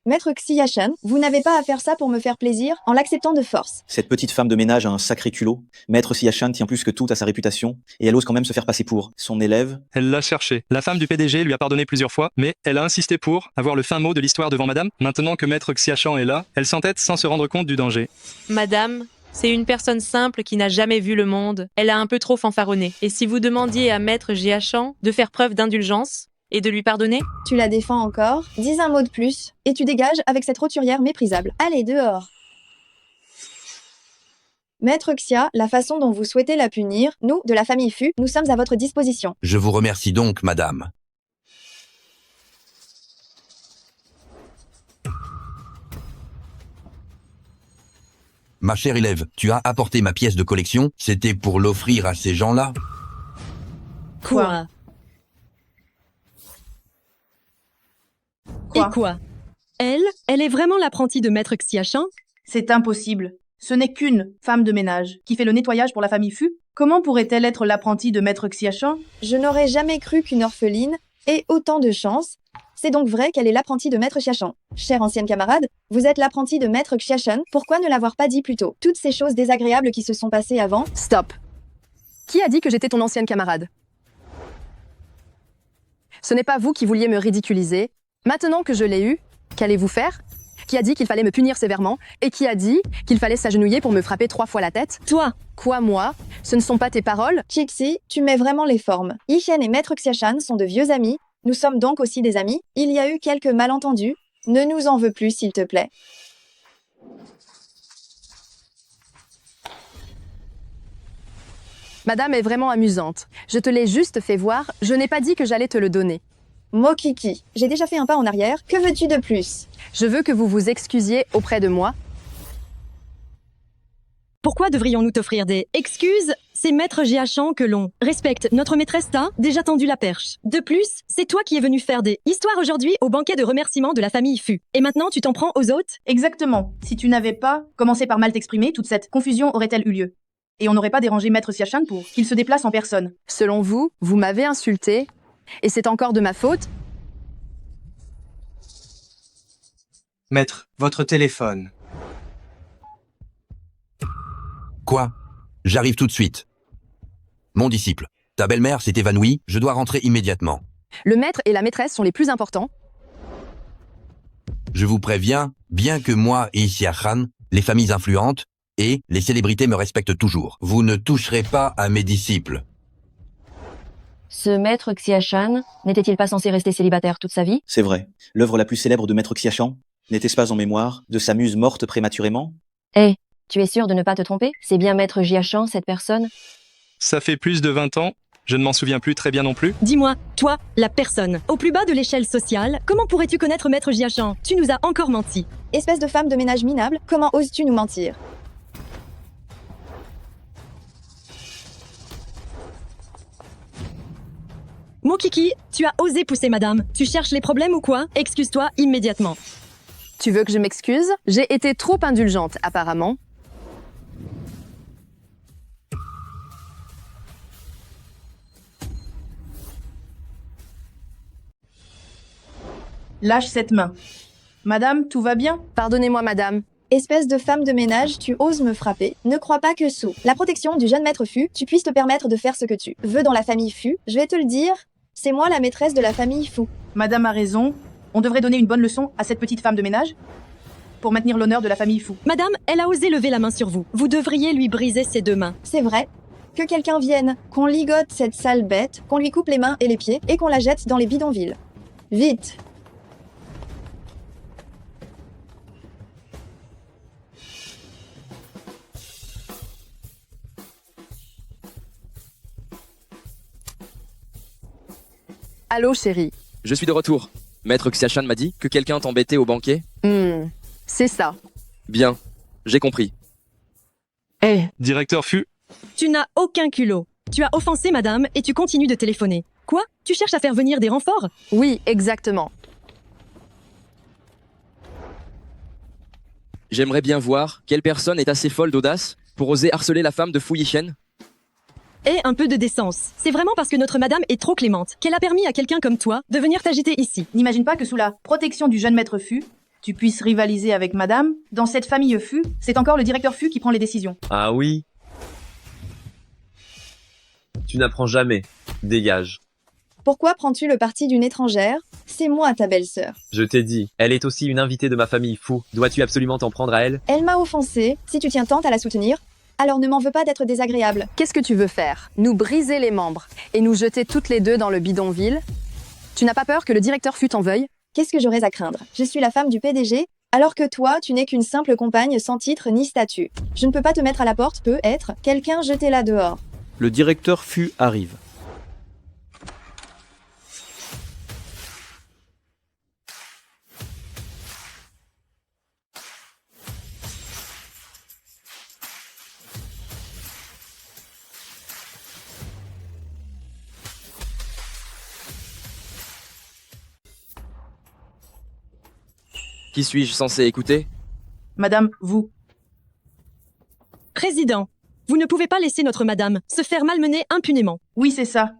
Maître Xiachan, vous n'avez pas à faire ça pour me faire plaisir en l'acceptant de force. Cette petite femme de ménage a un sacré culot. Maître Xiachan tient plus que tout à sa réputation, et elle ose quand même se faire passer pour son élève. Elle l'a cherché. La femme du PDG lui a pardonné plusieurs fois, mais elle a insisté pour avoir le fin mot de l'histoire devant madame. Maintenant que Maître Xiachan est là, elle s'entête sans se rendre compte du danger. Madame, c'est une personne simple qui n'a jamais vu le monde. Elle a un peu trop fanfaronné. Et si vous demandiez à Maître Jiachan de faire preuve d'indulgence et de lui pardonner? Tu la défends encore, dis un mot de plus, et tu dégages avec cette roturière méprisable. Allez, dehors. Maître Xia, la façon dont vous souhaitez la punir, nous, de la famille Fu, nous sommes à votre disposition. Je vous remercie donc, madame. Ma chère élève, tu as apporté ma pièce de collection, c'était pour l'offrir à ces gens-là? Quoi? Et quoi? Elle est vraiment l'apprentie de Maître Xiachan? C'est impossible. Ce n'est qu'une femme de ménage qui fait le nettoyage pour la famille Fu. Comment pourrait-elle être l'apprentie de Maître Xiachan? Je n'aurais jamais cru qu'une orpheline ait autant de chance. C'est donc vrai qu'elle est l'apprentie de Maître Xiachan. Chère ancienne camarade, vous êtes l'apprentie de Maître Xiachan, pourquoi ne l'avoir pas dit plus tôt? Toutes ces choses désagréables qui se sont passées avant... Stop. Qui a dit que j'étais ton ancienne camarade? Ce n'est pas vous qui vouliez me ridiculiser. Maintenant que je l'ai eu, qu'allez-vous faire? Qui a dit qu'il fallait me punir sévèrement? Et qui a dit qu'il fallait s'agenouiller pour me frapper 3 fois la tête? Toi! Quoi, moi? Ce ne sont pas tes paroles? Chixi, tu mets vraiment les formes. Yichen et Maître Xiachan sont de vieux amis. Nous sommes donc aussi des amis. Il y a eu quelques malentendus. Ne nous en veux plus, s'il te plaît. Madame est vraiment amusante. Je te l'ai juste fait voir, je n'ai pas dit que j'allais te le donner. Mokiki, j'ai déjà fait un pas en arrière. Que veux-tu de plus? Je veux que vous vous excusiez auprès de moi. Pourquoi devrions-nous t'offrir des excuses? C'est Maître Jiachan que l'on respecte. Notre maîtresse t'a déjà tendu la perche. De plus, c'est toi qui es venu faire des histoires aujourd'hui au banquet de remerciements de la famille Fu. Et maintenant, tu t'en prends aux autres? Exactement. Si tu n'avais pas commencé par mal t'exprimer, toute cette confusion aurait-elle eu lieu? Et on n'aurait pas dérangé Maître Xiachan pour qu'il se déplace en personne. Selon vous, vous m'avez insulté, et c'est encore de ma faute? Maître, votre téléphone. Quoi? J'arrive tout de suite. Mon disciple, ta belle-mère s'est évanouie, je dois rentrer immédiatement. Le maître et la maîtresse sont les plus importants. Je vous préviens, bien que moi et Xiachan, les familles influentes et les célébrités me respectent toujours, vous ne toucherez pas à mes disciples. Ce Maître Xiachan n'était-il pas censé rester célibataire toute sa vie? C'est vrai. L'œuvre la plus célèbre de Maître Xiachan n'était-ce pas en mémoire de sa muse morte prématurément? Hé, tu es sûr de ne pas te tromper? C'est bien Maître Jiachan, cette personne? Ça fait plus de 20 ans, je ne m'en souviens plus très bien non plus. Dis-moi, toi, la personne, au plus bas de l'échelle sociale, comment pourrais-tu connaître Maître Jiachan? Tu nous as encore menti. Espèce de femme de ménage minable, comment oses-tu nous mentir? Mon kiki, tu as osé pousser madame. Tu cherches les problèmes ou quoi? Excuse-toi immédiatement. Tu veux que je m'excuse? J'ai été trop indulgente, apparemment. Lâche cette main. Madame, tout va bien? Pardonnez-moi, madame. Espèce de femme de ménage, tu oses me frapper. Ne crois pas que sous la protection du jeune maître Fu, tu puisses te permettre de faire ce que tu veux dans la famille Fu. Je vais te le dire, c'est moi la maîtresse de la famille Fu. Madame a raison. On devrait donner une bonne leçon à cette petite femme de ménage pour maintenir l'honneur de la famille Fu. Madame, elle a osé lever la main sur vous. Vous devriez lui briser ses 2 mains. C'est vrai. Que quelqu'un vienne, qu'on ligote cette sale bête, qu'on lui coupe les mains et les pieds et qu'on la jette dans les bidonvilles. Vite! Allô, chérie. Je suis de retour. Maître Xiachan m'a dit que quelqu'un t'embêtait au banquet. C'est ça. Bien, j'ai compris. Directeur Fu, Tu n'as aucun culot. Tu as offensé madame et tu continues de téléphoner. Quoi? Tu cherches à faire venir des renforts? Oui, exactement. J'aimerais bien voir quelle personne est assez folle d'audace pour oser harceler la femme de Fu Yishen. Et un peu de décence. C'est vraiment parce que notre madame est trop clémente qu'elle a permis à quelqu'un comme toi de venir t'agiter ici. N'imagine pas que sous la protection du jeune maître Fu, tu puisses rivaliser avec madame. Dans cette famille Fu, c'est encore le directeur Fu qui prend les décisions. Ah oui? Tu n'apprends jamais. Dégage. Pourquoi prends-tu le parti d'une étrangère? C'est moi ta belle-sœur. Je t'ai dit, elle est aussi une invitée de ma famille fou. Dois-tu absolument t'en prendre à elle? Elle m'a offensé. Si tu tiens tant à la soutenir, alors ne m'en veux pas d'être désagréable. Qu'est-ce que tu veux faire? Nous briser les membres et nous jeter toutes les deux dans le bidonville? Tu n'as pas peur que le directeur Fu t'en veuille? Qu'est-ce que j'aurais à craindre? Je suis la femme du PDG, alors que toi, tu n'es qu'une simple compagne sans titre ni statut. Je ne peux pas te mettre à la porte, peut-être. Quelqu'un jetez-la dehors. Le directeur Fu arrive. Qui suis-je censé écouter? Madame, vous. Président, vous ne pouvez pas laisser notre madame se faire malmener impunément. Oui, c'est ça.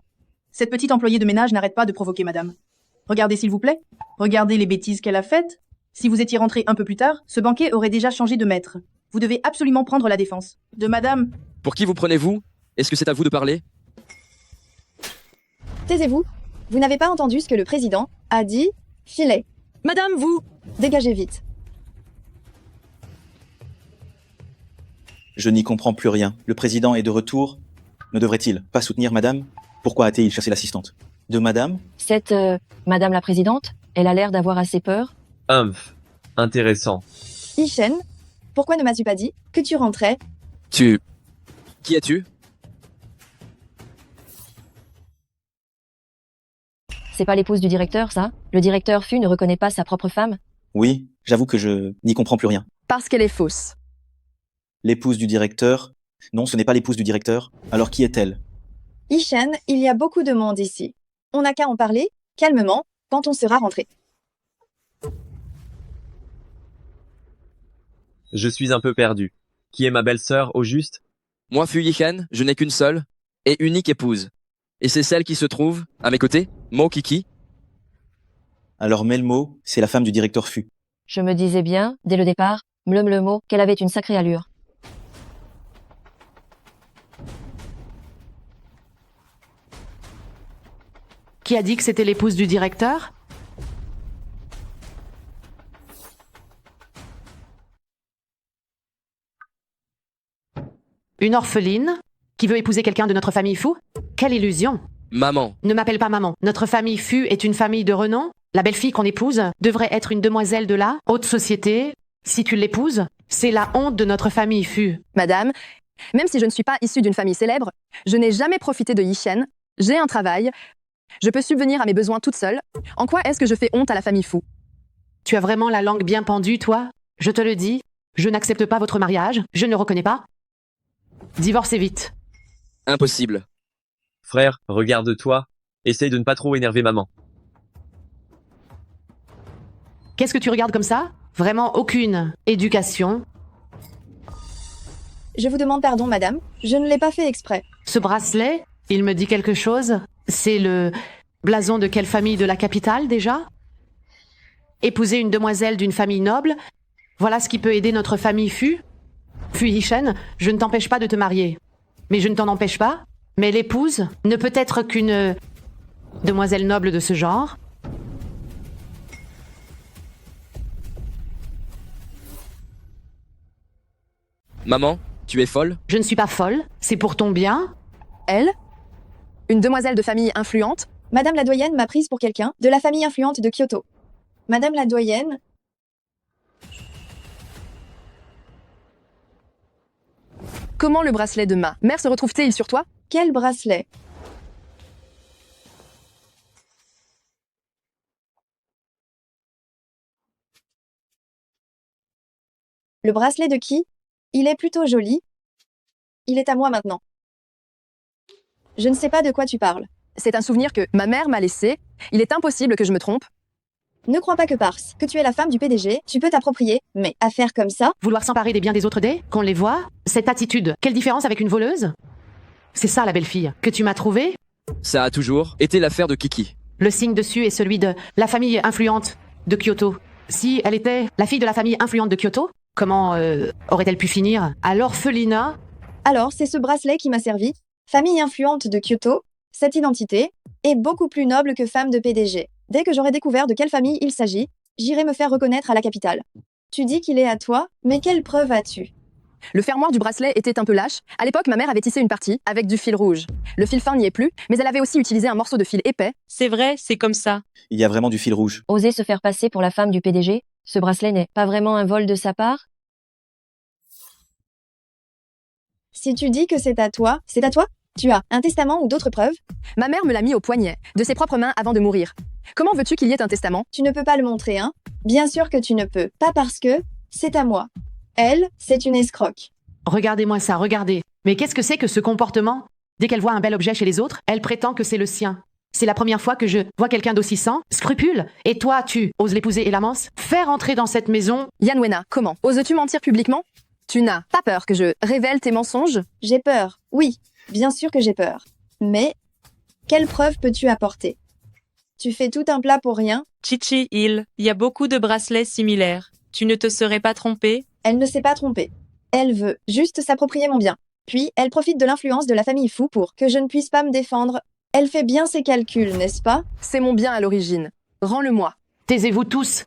Cette petite employée de ménage n'arrête pas de provoquer madame. Regardez s'il vous plaît. Regardez les bêtises qu'elle a faites. Si vous étiez rentré un peu plus tard, ce banquet aurait déjà changé de maître. Vous devez absolument prendre la défense. De madame. Pour qui vous prenez-vous? Est-ce que c'est à vous de parler? Taisez-vous. Vous n'avez pas entendu ce que le président a dit? Filet. Madame, vous. Dégagez vite. Je n'y comprends plus rien. Le président est de retour. Ne devrait-il pas soutenir madame? Pourquoi a-t-il chassé l'assistante? De madame? Cette Madame la Présidente, elle a l'air d'avoir assez peur. Intéressant. Yishen, pourquoi ne m'as-tu pas dit que tu rentrais? Qui es-tu? C'est pas l'épouse du directeur, ça? Le directeur Fu ne reconnaît pas sa propre femme? Oui, j'avoue que je n'y comprends plus rien. Parce qu'elle est fausse. L'épouse du directeur? Non, ce n'est pas l'épouse du directeur. Alors qui est-elle? Yishen, il y a beaucoup de monde ici. On n'a qu'à en parler, calmement, quand on sera rentré. Je suis un peu perdu. Qui est ma belle-sœur, au juste? Moi, Fu Yishen, je n'ai qu'une seule et unique épouse. Et c'est celle qui se trouve à mes côtés, Mo Kiki. Alors Melmo, c'est la femme du directeur Fu. Je me disais bien, dès le départ, le mot, qu'elle avait une sacrée allure. Qui a dit que c'était l'épouse du directeur? Une orpheline qui veut épouser quelqu'un de notre famille Fu? Quelle illusion! Maman. Ne m'appelle pas maman. Notre famille Fu est une famille de renom. La belle-fille qu'on épouse devrait être une demoiselle de la haute société. Si tu l'épouses, c'est la honte de notre famille Fu. Madame, même si je ne suis pas issue d'une famille célèbre, je n'ai jamais profité de Yishen. J'ai un travail. Je peux subvenir à mes besoins toute seule. En quoi est-ce que je fais honte à la famille Fu? Tu as vraiment la langue bien pendue, toi? Je te le dis, je n'accepte pas votre mariage, je ne reconnais pas. Divorcez vite. Impossible. Frère, regarde-toi. Essaye de ne pas trop énerver maman. Qu'est-ce que tu regardes comme ça? Vraiment aucune éducation. Je vous demande pardon, madame. Je ne l'ai pas fait exprès. Ce bracelet, il me dit quelque chose? C'est le blason de quelle famille de la capitale, déjà? Épouser une demoiselle d'une famille noble? Voilà ce qui peut aider notre famille Fu? Fu Yishen, je ne t'empêche pas de te marier. Mais je ne t'en empêche pas. Mais l'épouse ne peut être qu'une demoiselle noble de ce genre. Maman, tu es folle? Je ne suis pas folle, c'est pour ton bien. Elle? Une demoiselle de famille influente? Madame la doyenne m'a prise pour quelqu'un de la famille influente de Kyoto. Madame la doyenne... Comment le bracelet de ma mère se retrouve-t-il sur toi? Quel bracelet? Le bracelet de qui? Il est plutôt joli. Il est à moi maintenant. Je ne sais pas de quoi tu parles. C'est un souvenir que ma mère m'a laissé. Il est impossible que je me trompe. Ne crois pas que parce que tu es la femme du PDG, tu peux t'approprier, mais à faire comme ça, Vouloir s'emparer des biens des autres dès qu'on les voit, cette attitude, quelle différence avec une voleuse? C'est ça la belle fille que tu m'as trouvée? Ça a toujours été l'affaire de Kiki. Le signe dessus est celui de la famille influente de Kyoto. Si elle était la fille de la famille influente de Kyoto, comment aurait-elle pu finir à l'orphelinat? alors c'est ce bracelet qui m'a servi. Famille influente de Kyoto, cette identité est beaucoup plus noble que femme de PDG. Dès que j'aurai découvert de quelle famille il s'agit, j'irai me faire reconnaître à la capitale. Tu dis qu'il est à toi, mais quelle preuve as-tu? Le fermoir du bracelet était un peu lâche. À l'époque, ma mère avait tissé une partie avec du fil rouge. Le fil fin n'y est plus, mais elle avait aussi utilisé un morceau de fil épais. C'est vrai, c'est comme ça. Il y a vraiment du fil rouge. Oser se faire passer pour la femme du PDG, ce bracelet n'est pas vraiment un vol de sa part? Si tu dis que c'est à toi, c'est à toi? Tu as un testament ou d'autres preuves? Ma mère me l'a mis au poignet, de ses propres mains avant de mourir. Comment veux-tu qu'il y ait un testament? Tu ne peux pas le montrer, hein? Bien sûr que tu ne peux. Pas parce que c'est à moi. Elle, c'est une escroque. Regardez-moi ça, regardez. Mais qu'est-ce que c'est que ce comportement? Dès qu'elle voit un bel objet chez les autres, elle prétend que c'est le sien. C'est la première fois que je vois quelqu'un d'aussi sans scrupule. Et toi, tu oses l'épouser et l'amance? Faire entrer dans cette maison? Yan Wena, comment? Oses-tu mentir publiquement? Tu n'as pas peur que je révèle tes mensonges? J'ai peur, oui, bien sûr que j'ai peur. Mais, quelle preuve peux-tu apporter? Tu fais tout un plat pour rien? Chichi, il y a beaucoup de bracelets similaires. Tu ne te serais pas trompé? Elle ne s'est pas trompée. Elle veut juste s'approprier mon bien. Puis, elle profite de l'influence de la famille Fou pour que je ne puisse pas me défendre. Elle fait bien ses calculs, n'est-ce pas? C'est mon bien à l'origine. Rends-le-moi. Taisez-vous tous.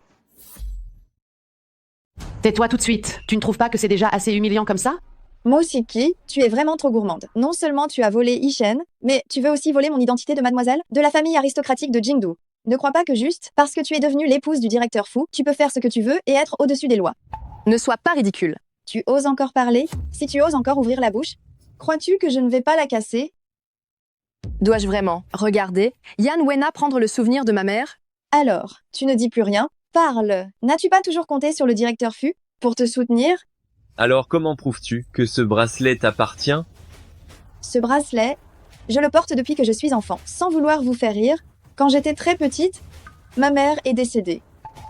Tais-toi tout de suite. Tu ne trouves pas que c'est déjà assez humiliant comme ça? Mosiki, tu es vraiment trop gourmande. Non seulement tu as volé Ishen, mais tu veux aussi voler mon identité de mademoiselle, de la famille aristocratique de Jingdu. Ne crois pas que juste parce que tu es devenue l'épouse du directeur Fou, tu peux faire ce que tu veux et être au-dessus des lois. Ne sois pas ridicule. Tu oses encore parler? Si tu oses encore ouvrir la bouche, crois-tu que je ne vais pas la casser? Dois-je vraiment regarder Yan Wena prendre le souvenir de ma mère? Alors, tu ne dis plus rien? Parle. N'as-tu pas toujours compté sur le directeur Fu pour te soutenir? Alors comment prouves-tu que ce bracelet t'appartient? Ce bracelet, je le porte depuis que je suis enfant. Sans vouloir vous faire rire, quand j'étais très petite, ma mère est décédée.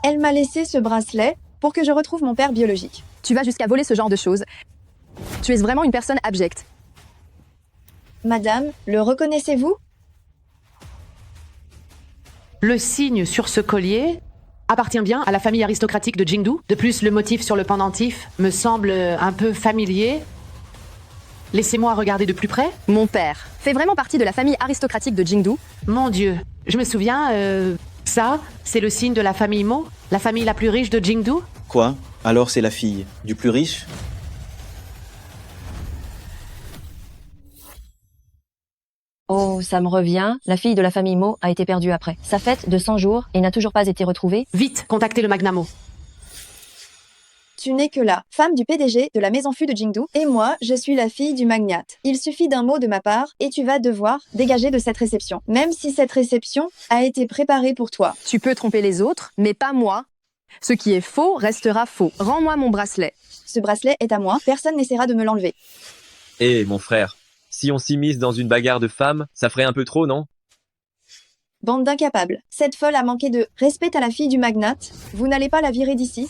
Elle m'a laissé ce bracelet pour que je retrouve mon père biologique. Tu vas jusqu'à voler ce genre de choses. Tu es vraiment une personne abjecte. Madame, le reconnaissez-vous? Le signe sur ce collier appartient bien à la famille aristocratique de Jingdu. De plus, le motif sur le pendentif me semble un peu familier. Laissez-moi regarder de plus près. Mon père fait vraiment partie de la famille aristocratique de Jingdu. Mon Dieu, je me souviens, ça, c'est le signe de la famille Mo, la famille la plus riche de Jingdu. Quoi? Alors c'est la fille du plus riche? Oh, ça me revient. La fille de la famille Mo a été perdue après sa fête de 100 jours et n'a toujours pas été retrouvée. Vite, contactez le Magnamo. Tu n'es que la femme du PDG de la maison Fu de Jingdu, et moi, je suis la fille du magnate. Il suffit d'un mot de ma part, et tu vas devoir dégager de cette réception, même si cette réception a été préparée pour toi. Tu peux tromper les autres, mais pas moi. Ce qui est faux restera faux. Rends-moi mon bracelet. Ce bracelet est à moi, personne n'essaiera de me l'enlever. Eh, mon frère, si on s'immisce dans une bagarre de femmes, ça ferait un peu trop, non? Bande d'incapables. Cette folle a manqué de respect à la fille du magnate. Vous n'allez pas la virer d'ici?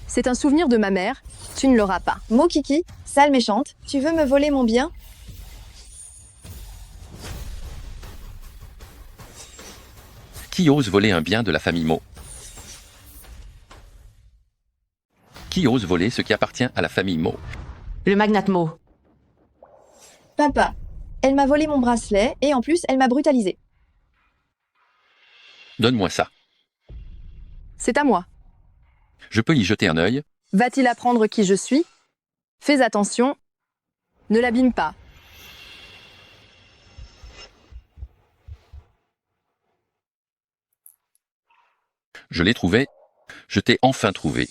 C'est un souvenir de ma mère. Tu ne l'auras pas. Mokiki, sale méchante, tu veux me voler mon bien? Qui ose voler un bien de la famille Mo? Qui ose voler ce qui appartient à la famille Mo? Le magnate Mo. Papa, elle m'a volé mon bracelet, et en plus, elle m'a brutalisé. Donne-moi ça. C'est à moi. Je peux y jeter un œil? Va-t-il apprendre qui je suis? Fais attention. Ne l'abîme pas. Je l'ai trouvé. Je t'ai enfin trouvé.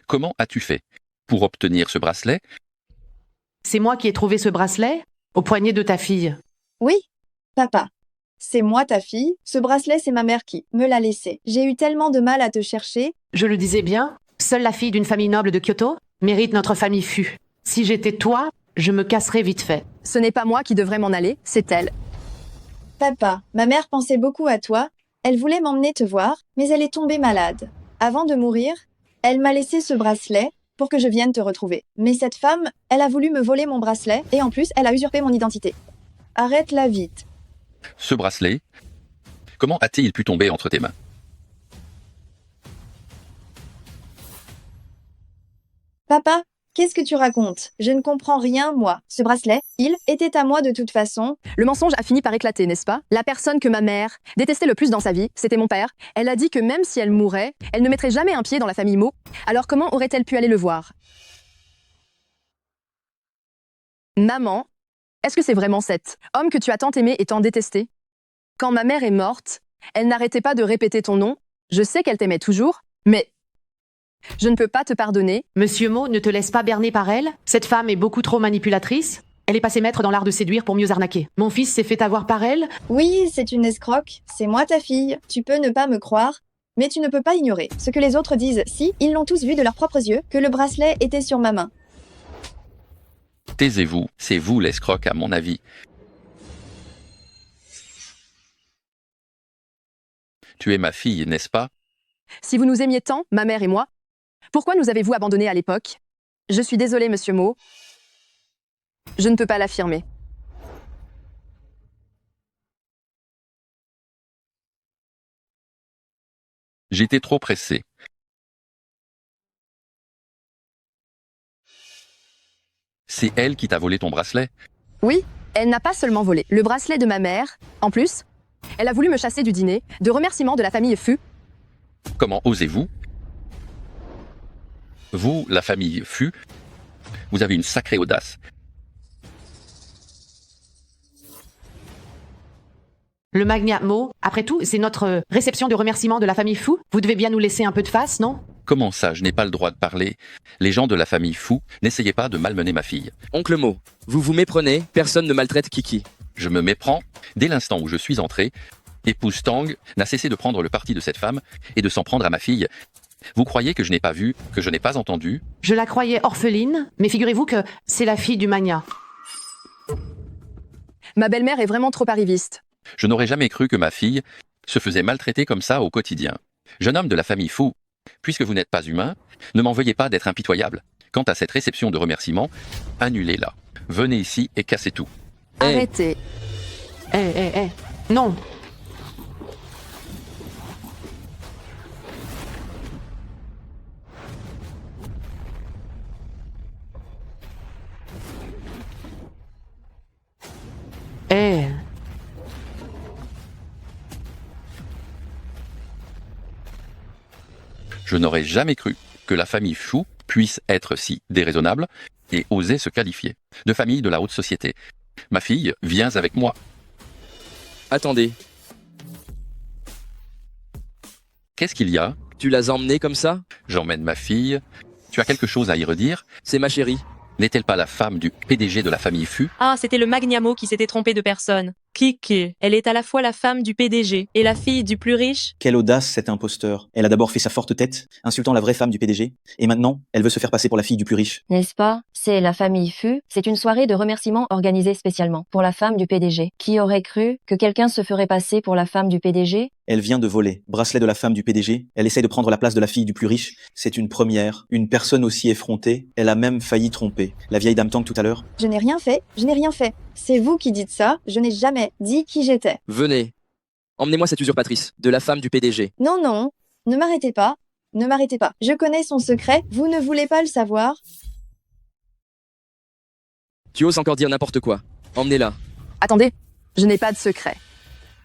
Comment as-tu fait pour obtenir ce bracelet? C'est moi qui ai trouvé ce bracelet au poignet de ta fille. Oui, papa. C'est moi ta fille. Ce bracelet, c'est ma mère qui me l'a laissé. J'ai eu tellement de mal à te chercher. Je le disais bien, seule la fille d'une famille noble de Kyoto mérite notre famille Fu. Si j'étais toi, Je me casserai vite fait. Ce n'est pas moi qui devrais m'en aller, c'est elle. Papa, ma mère pensait beaucoup à toi. Elle voulait m'emmener te voir, mais elle est tombée malade. Avant de mourir, elle m'a laissé ce bracelet pour que je vienne te retrouver. Mais cette femme, elle a voulu me voler mon bracelet et en plus, elle a usurpé mon identité. Arrête-la vite. Ce bracelet, comment a-t-il pu tomber entre tes mains? Papa, qu'est-ce que tu racontes? Je ne comprends rien, moi. Ce bracelet, il était à moi de toute façon. Le mensonge a fini par éclater, n'est-ce pas? La personne que ma mère détestait le plus dans sa vie, c'était mon père. Elle a dit que même si elle mourait, elle ne mettrait jamais un pied dans la famille Mo. Alors comment aurait-elle pu aller le voir? Maman, est-ce que c'est vraiment cet homme que tu as tant aimé et tant détesté? Quand ma mère est morte, elle n'arrêtait pas de répéter ton nom. Je sais qu'elle t'aimait toujours, mais je ne peux pas te pardonner. Monsieur Mo, ne te laisse pas berner par elle. Cette femme est beaucoup trop manipulatrice. Elle est passée maître dans l'art de séduire pour mieux arnaquer. Mon fils s'est fait avoir par elle. Oui, c'est une escroque. C'est moi ta fille. Tu peux ne pas me croire, mais tu ne peux pas ignorer ce que les autres disent. Si, ils l'ont tous vu de leurs propres yeux, que le bracelet était sur ma main. Taisez-vous, c'est vous l'escroc à mon avis. Tu es ma fille, n'est-ce pas? Si vous nous aimiez tant, ma mère et moi, pourquoi nous avez-vous abandonnés à l'époque? Je suis désolée, monsieur Mo. Je ne peux pas l'affirmer. J'étais trop pressé. C'est elle qui t'a volé ton bracelet? Oui, elle n'a pas seulement volé le bracelet de ma mère. En plus, elle a voulu me chasser du dîner de remerciement de la famille Fu. Comment osez-vous? Vous, la famille Fu, vous avez une sacrée audace. Le magnat Mo, après tout, c'est notre réception de remerciement de la famille Fu. Vous devez bien nous laisser un peu de face, non? Comment ça, je n'ai pas le droit de parler? Les gens de la famille Fu, n'essayez pas de malmener ma fille. Oncle Mo, vous vous méprenez, personne ne maltraite Kiki. Je me méprends. Dès l'instant où je suis entré, épouse Tang n'a cessé de prendre le parti de cette femme et de s'en prendre à ma fille. Vous croyez que je n'ai pas vu, que je n'ai pas entendu? Je la croyais orpheline, mais figurez-vous que c'est la fille du magnat. Ma belle-mère est vraiment trop arriviste. Je n'aurais jamais cru que ma fille se faisait maltraiter comme ça au quotidien. Jeune homme de la famille Fu, puisque vous n'êtes pas humain, ne m'en veuillez pas d'être impitoyable. Quant à cette réception de remerciements, annulez-la. Venez ici et cassez tout. Arrêtez. Non. Je n'aurais jamais cru que la famille Fu puisse être si déraisonnable et oser se qualifier de famille de la haute société. Ma fille, viens avec moi. Attendez, Qu'est-ce qu'il y a? tu l'as emmenée comme ça? J'emmène ma fille. Tu as quelque chose à y redire? C'est ma chérie. N'est-elle pas la femme du PDG de la famille Fu? Ah, c'était le Magnamo qui s'était trompé de personne. Kiki. Elle est à la fois la femme du PDG et la fille du plus riche. Quelle audace, cet imposteur. Elle a d'abord fait sa forte tête, insultant la vraie femme du PDG, et maintenant, elle veut se faire passer pour la fille du plus riche. N'est-ce pas? C'est la famille Fu. C'est une soirée de remerciements organisée spécialement pour la femme du PDG. Qui aurait cru que quelqu'un se ferait passer pour la femme du PDG? Elle vient de voler. Bracelet de la femme du PDG. Elle essaye de prendre la place de la fille du plus riche. C'est une première. Une personne aussi effrontée. Elle a même failli tromper. La vieille dame Tang tout à l'heure. Je n'ai rien fait, je n'ai rien fait. C'est vous qui dites ça, je n'ai jamais dit qui j'étais. Venez. Emmenez-moi cette usurpatrice, de la femme du PDG. Non, non, ne m'arrêtez pas, ne m'arrêtez pas. Je connais son secret, vous ne voulez pas le savoir. Tu oses encore dire n'importe quoi. Emmenez-la. Attendez, je n'ai pas de secret.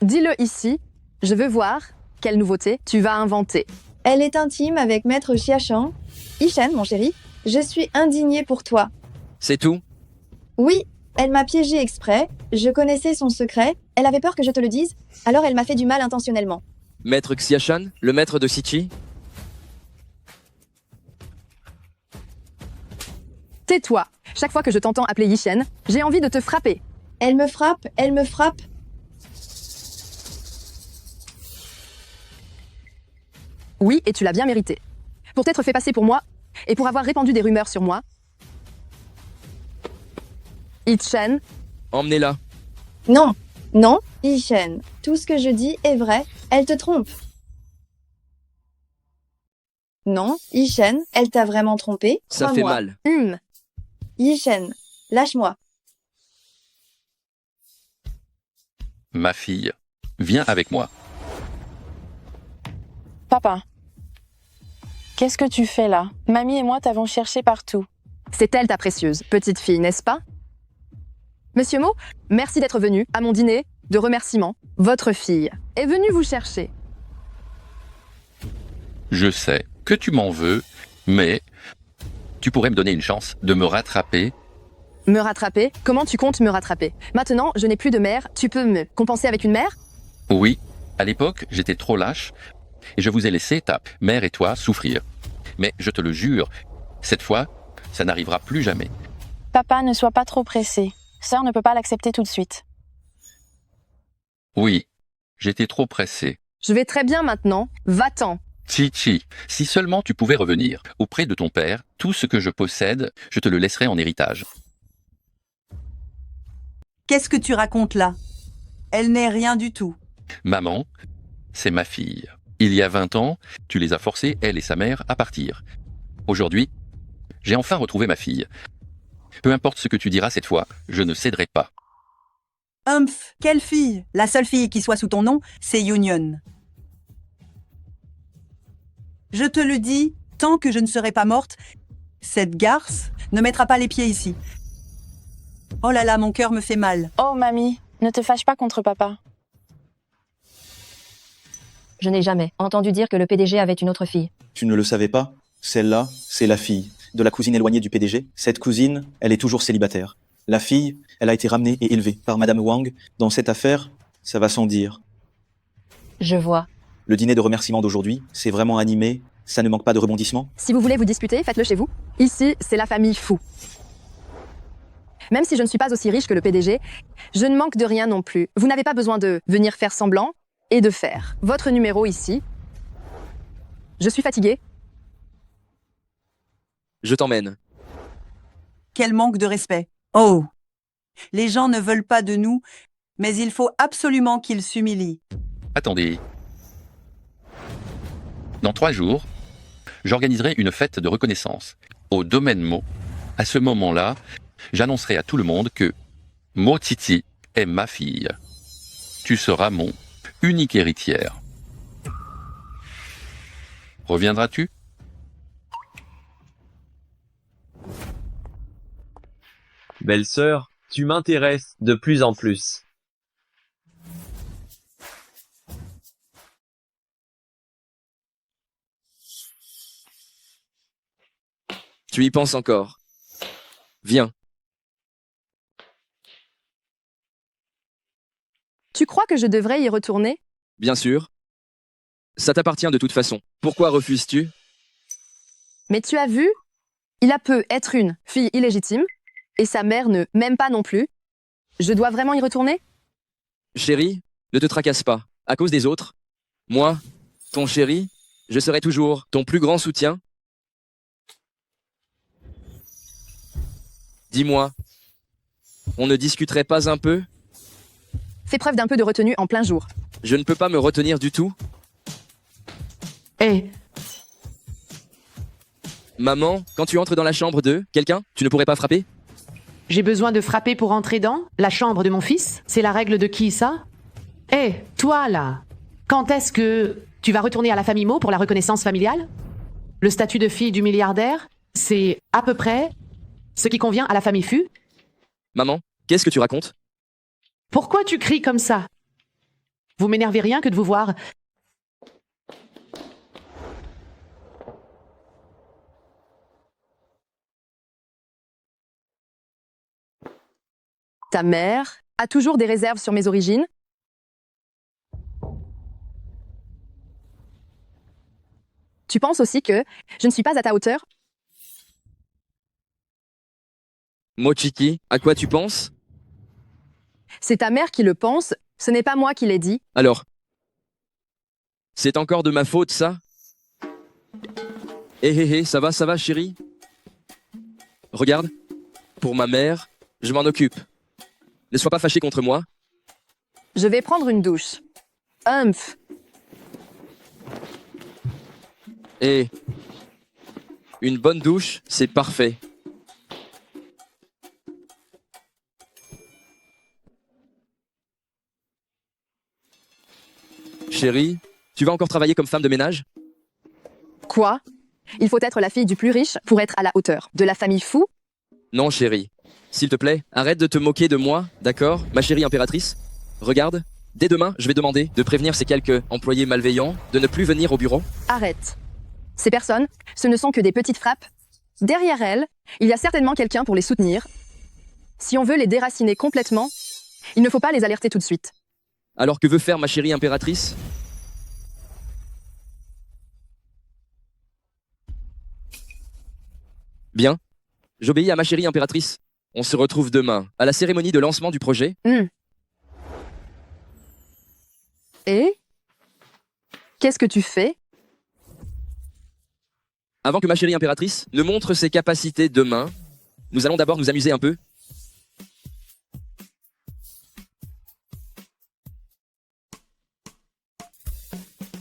Dis-le ici, je veux voir quelle nouveauté tu vas inventer. Elle est intime avec Maître Xiaoshan. Ishen, mon chéri, je suis indignée pour toi. C'est tout? Oui, elle m'a piégé exprès, je connaissais son secret, elle avait peur que je te le dise, alors elle m'a fait du mal intentionnellement. Maître Xiaoshan, le maître de Sichi? Tais-toi. Chaque fois que je t'entends appeler Yishen, j'ai envie de te frapper. Elle me frappe, elle me frappe. Oui, et tu l'as bien mérité. Pour t'être fait passer pour moi, et pour avoir répandu des rumeurs sur moi. Itchen, Emmenez-la. Non, non, Ishen. Tout ce que je dis est vrai, elle te trompe. Non, Ishen, elle t'a vraiment trompé. Ça fait Crois-moi. mal. Ishen, lâche-moi. Ma fille, viens avec moi. Papa, qu'est-ce que tu fais là? Mamie et moi t'avons cherché partout. C'est elle ta précieuse petite fille, n'est-ce pas? Monsieur Mo, merci d'être venu à mon dîner de remerciements. Votre fille est venue vous chercher. Je sais que tu m'en veux, mais tu pourrais me donner une chance de me rattraper. Me rattraper? Comment tu comptes me rattraper? Maintenant, je n'ai plus de mère, tu peux me compenser avec une mère? Oui, à l'époque, j'étais trop lâche et je vous ai laissé, ta mère et toi, souffrir. Mais je te le jure, cette fois, ça n'arrivera plus jamais. Papa, ne sois pas trop pressé. Sœur ne peut pas l'accepter tout de suite. Oui, j'étais trop pressé. Je vais très bien maintenant, va-t'en. Chichi, si seulement tu pouvais revenir auprès de ton père, tout ce que je possède, je te le laisserai en héritage. Qu'est-ce que tu racontes là? Elle n'est rien du tout. Maman, c'est ma fille. Il y a 20 ans, tu les as forcés, elle et sa mère, à partir. Aujourd'hui, j'ai enfin retrouvé ma fille. Peu importe ce que tu diras cette fois, je ne céderai pas. Humph, quelle fille? La seule fille qui soit sous ton nom, c'est Union. Je te le dis, tant que je ne serai pas morte, cette garce ne mettra pas les pieds ici. Oh là là, mon cœur me fait mal. Oh mamie, ne te fâche pas contre papa. Je n'ai jamais entendu dire que le PDG avait une autre fille. Tu ne le savais pas? Celle-là, c'est la fille de la cousine éloignée du PDG. Cette cousine, elle est toujours célibataire. La fille, elle a été ramenée et élevée par Madame Wang. Dans cette affaire, ça va sans dire. Je vois. Le dîner de remerciement d'aujourd'hui, c'est vraiment animé. Ça ne manque pas de rebondissements. Si vous voulez vous disputer, faites-le chez vous. Ici, c'est la famille Fu. Même si je ne suis pas aussi riche que le PDG, je ne manque de rien non plus. Vous n'avez pas besoin de venir faire semblant et de faire votre numéro ici. Je suis fatiguée. Je t'emmène. Quel manque de respect. Oh! Les gens ne veulent pas de nous, mais il faut absolument qu'ils s'humilient. Attendez. Dans 3 jours, j'organiserai une fête de reconnaissance au domaine Mo. À ce moment-là, j'annoncerai à tout le monde que Mo Titi est ma fille. Tu seras mon unique héritière. Reviendras-tu? Belle-sœur, tu m'intéresses de plus en plus. Tu y penses encore. Viens. Tu crois que je devrais y retourner? Bien sûr. Ça t'appartient de toute façon. Pourquoi refuses-tu? Mais tu as vu? Il a peut être une fille illégitime, et sa mère ne m'aime pas non plus. Je dois vraiment y retourner? Chérie, ne te tracasse pas. À cause des autres. Moi, ton chéri, je serai toujours ton plus grand soutien. Dis-moi, on ne discuterait pas un peu? Fais preuve d'un peu de retenue en plein jour. Je ne peux pas me retenir du tout. Hé, Maman, quand tu entres dans la chambre de quelqu'un, tu ne pourrais pas frapper? j'ai besoin de frapper pour entrer dans la chambre de mon fils? C'est la règle de qui, ça? Hé, toi, là, quand est-ce que tu vas retourner à la famille Mo pour la reconnaissance familiale? Le statut de fille du milliardaire, c'est à peu près ce qui convient à la famille Fu? Maman, qu'est-ce que tu racontes? Pourquoi tu cries comme ça? Vous m'énervez rien que de vous voir. Ta mère a toujours des réserves sur mes origines? Tu penses aussi que je ne suis pas à ta hauteur? Mochiki, à quoi tu penses? C'est ta mère qui le pense, ce n'est pas moi qui l'ai dit. Alors, c'est encore de ma faute, ça? Ça va, chérie? Regarde, pour ma mère, Je m'en occupe. Ne sois pas fâché contre moi. Je vais prendre une douche. Humph. Et une bonne douche, c'est parfait. Chérie, tu vas encore travailler comme femme de ménage? Quoi? Il faut être la fille du plus riche pour être à la hauteur. De la famille Fou? Non, chérie. S'il te plaît, arrête de te moquer de moi, d'accord, ma chérie impératrice? Regarde, dès demain, je vais demander de prévenir ces quelques employés malveillants de ne plus venir au bureau. Arrête. Ces personnes, ce ne sont que des petites frappes. Derrière elles, il y a certainement quelqu'un pour les soutenir. Si on veut les déraciner complètement, il ne faut pas les alerter tout de suite. Alors que veut faire ma chérie impératrice? Bien. J'obéis à ma chérie impératrice. On se retrouve demain, à la cérémonie de lancement du projet. Et? Qu'est-ce que tu fais? Avant que ma chérie impératrice ne montre ses capacités demain, nous allons d'abord nous amuser un peu.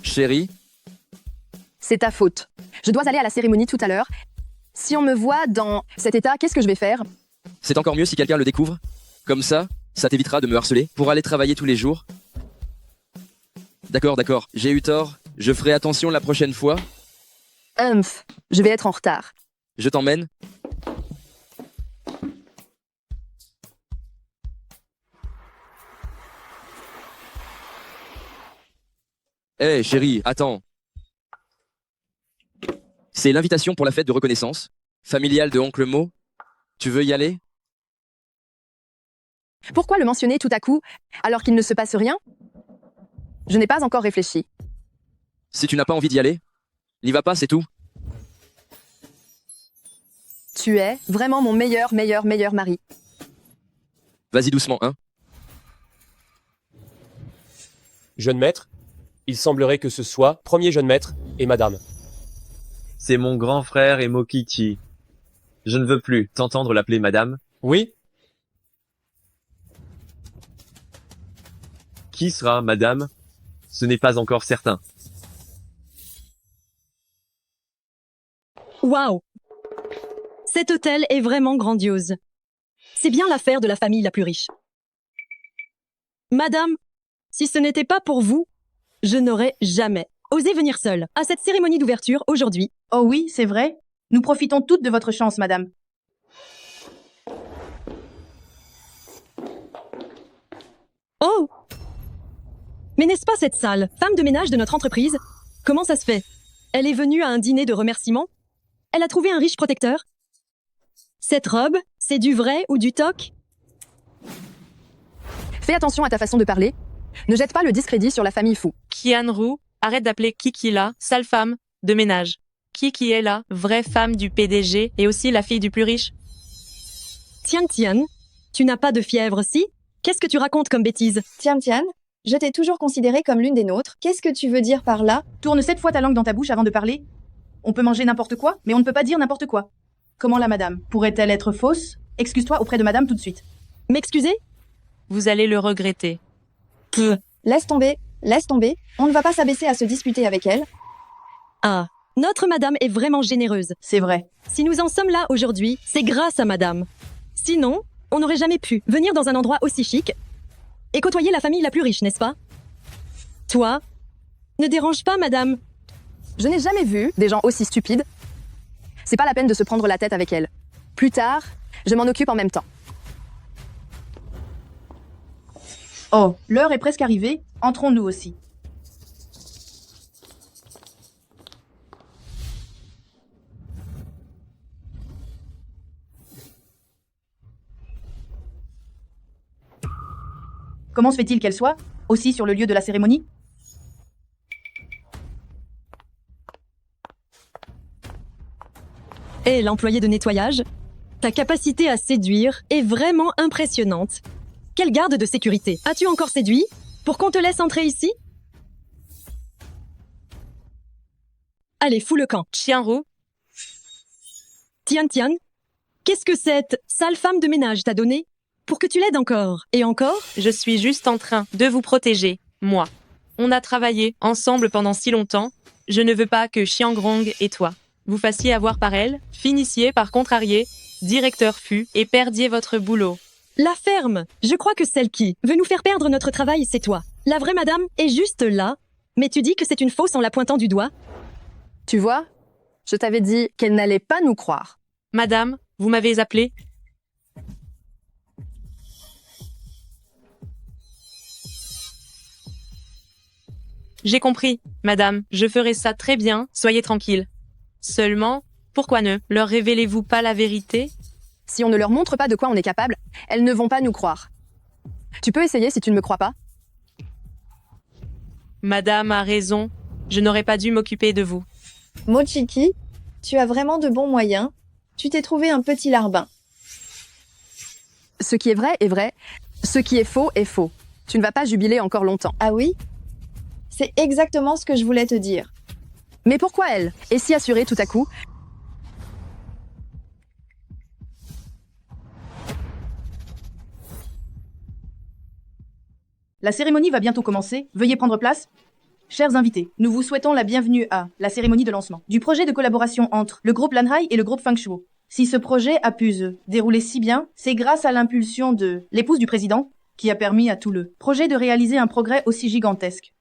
Chérie, C'est ta faute. Je dois aller à la cérémonie tout à l'heure. Si on me voit dans cet état, qu'est-ce que je vais faire? c'est encore mieux si quelqu'un le découvre. Comme ça t'évitera de me harceler pour aller travailler tous les jours. D'accord, j'ai eu tort. Je ferai attention la prochaine fois. Humph, je vais être en retard. Je t'emmène. Hé, chérie, attends. C'est l'invitation pour la fête de reconnaissance familiale de Oncle Mo. Tu veux y aller? Pourquoi le mentionner tout à coup, alors qu'il ne se passe rien? Je n'ai pas encore réfléchi. Si tu n'as pas envie d'y aller, n'y va pas, c'est tout. Tu es vraiment mon meilleur mari. Vas-y doucement, hein. Jeune maître, il semblerait que ce soit premier jeune maître et madame. C'est mon grand frère et Mokichi. Je ne veux plus t'entendre l'appeler madame. Oui? Qui sera madame? Ce n'est pas encore certain. Waouh! Cet hôtel est vraiment grandiose. C'est bien l'affaire de la famille la plus riche. Madame, si ce n'était pas pour vous, je n'aurais jamais osé venir seule à cette cérémonie d'ouverture aujourd'hui. Oh oui, c'est vrai. Nous profitons toutes de votre chance, madame. Oh! Mais n'est-ce pas cette sale femme de ménage de notre entreprise? Comment ça se fait? Elle est venue à un dîner de remerciement? Elle a trouvé un riche protecteur? Cette robe, c'est du vrai ou du toc? Fais attention à ta façon de parler. Ne jette pas le discrédit sur la famille Fou. Kian-Ru, arrête d'appeler Kiki la sale femme de ménage. Kiki est la vraie femme du PDG et aussi la fille du plus riche. Tian, tu n'as pas de fièvre, si? Qu'est-ce que tu racontes comme bêtise? Tian, je t'ai toujours considérée comme l'une des nôtres. Qu'est-ce que tu veux dire par là? Tourne 7 fois ta langue dans ta bouche avant de parler. On peut manger n'importe quoi, mais on ne peut pas dire n'importe quoi. Comment la madame? Pourrait-elle être fausse? Excuse-toi auprès de madame tout de suite. M'excuser? Vous allez le regretter. Laisse tomber. On ne va pas s'abaisser à se disputer avec elle. Ah, notre madame est vraiment généreuse. C'est vrai. Si nous en sommes là aujourd'hui, c'est grâce à madame. Sinon, on n'aurait jamais pu venir dans un endroit aussi chic et côtoyer la famille la plus riche, n'est-ce pas? Toi, ne dérange pas, madame. Je n'ai jamais vu des gens aussi stupides. C'est pas la peine de se prendre la tête avec elle. Plus tard, je m'en occupe en même temps. Oh, l'heure est presque arrivée. Entrons-nous aussi. Comment se fait-il qu'elle soit aussi sur le lieu de la cérémonie? Et l'employé de nettoyage? Ta capacité à séduire est vraiment impressionnante. Quel garde de sécurité? As-tu encore séduit pour qu'on te laisse entrer ici? Allez, fous le camp. Tian-Ru, Tian, Qu'est-ce que cette sale femme de ménage t'a donné pour que tu l'aides encore et encore? Je suis juste en train de vous protéger, moi. On a travaillé ensemble pendant si longtemps. Je ne veux pas que Xiangrong et toi vous fassiez avoir par elle, finissiez par contrarier, directeur Fu, et perdiez votre boulot. La ferme. Je crois que celle qui veut nous faire perdre notre travail, c'est toi. La vraie madame est juste là. Mais tu dis que c'est une fausse en la pointant du doigt? Tu vois, je t'avais dit qu'elle n'allait pas nous croire. Madame, vous m'avez appelé? J'ai compris, madame, je ferai ça très bien, soyez tranquille. Seulement, pourquoi ne leur révélez-vous pas la vérité? Si on ne leur montre pas de quoi on est capable, elles ne vont pas nous croire. Tu peux essayer si tu ne me crois pas? Madame a raison, je n'aurais pas dû m'occuper de vous. Mochiki, tu as vraiment de bons moyens. Tu t'es trouvé un petit larbin. Ce qui est vrai est vrai, ce qui est faux est faux. Tu ne vas pas jubiler encore longtemps. Ah oui? C'est exactement ce que je voulais te dire. Mais pourquoi elle est si assurée tout à coup? La cérémonie va bientôt commencer. Veuillez prendre place. Chers invités, nous vous souhaitons la bienvenue à la cérémonie de lancement du projet de collaboration entre le groupe Lanhai et le groupe Fengshuo. Si ce projet a pu se dérouler si bien, c'est grâce à l'impulsion de l'épouse du président qui a permis à tout le projet de réaliser un progrès aussi gigantesque.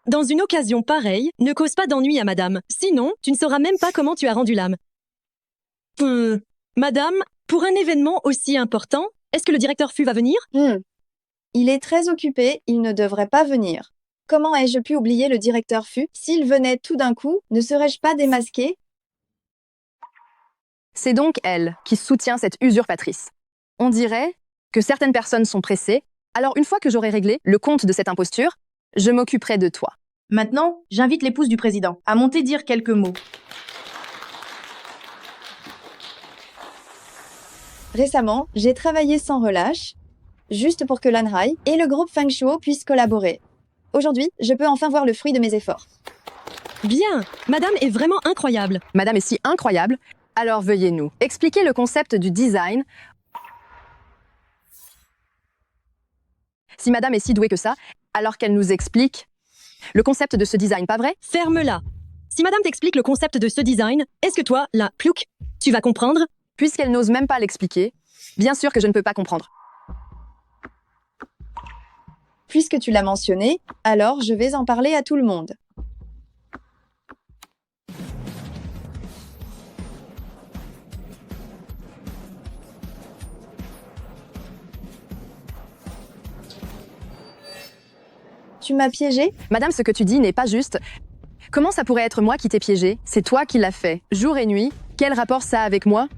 Dans une occasion pareille, ne cause pas d'ennui à madame. Sinon, tu ne sauras même pas comment tu as rendu l'âme. Madame, pour un événement aussi important, est-ce que le directeur Fu va venir? Il est très occupé, il ne devrait pas venir. Comment ai-je pu oublier le directeur Fu? S'il venait tout d'un coup, ne serais-je pas démasqué? C'est donc elle qui soutient cette usurpatrice. On dirait que certaines personnes sont pressées, alors une fois que j'aurai réglé le compte de cette imposture, je m'occuperai de toi. Maintenant, j'invite l'épouse du président à monter dire quelques mots. Récemment, j'ai travaillé sans relâche, juste pour que Lanhai et le groupe Fengshuo puissent collaborer. Aujourd'hui, je peux enfin voir le fruit de mes efforts. Bien, madame est vraiment incroyable. Madame est si incroyable, alors veuillez nous expliquer le concept du design. Si madame est si douée que ça, alors qu'elle nous explique le concept de ce design, pas vrai? Ferme-la. Si madame t'explique le concept de ce design, est-ce que toi, la plouc, tu vas comprendre? Puisqu'elle n'ose même pas l'expliquer, bien sûr que je ne peux pas comprendre. Puisque tu l'as mentionné, alors je vais en parler à tout le monde. Tu m'as piégé? Madame, ce que tu dis n'est pas juste. Comment ça pourrait être moi qui t'ai piégé? C'est toi qui l'as fait, jour et nuit. Quel rapport ça a avec moi?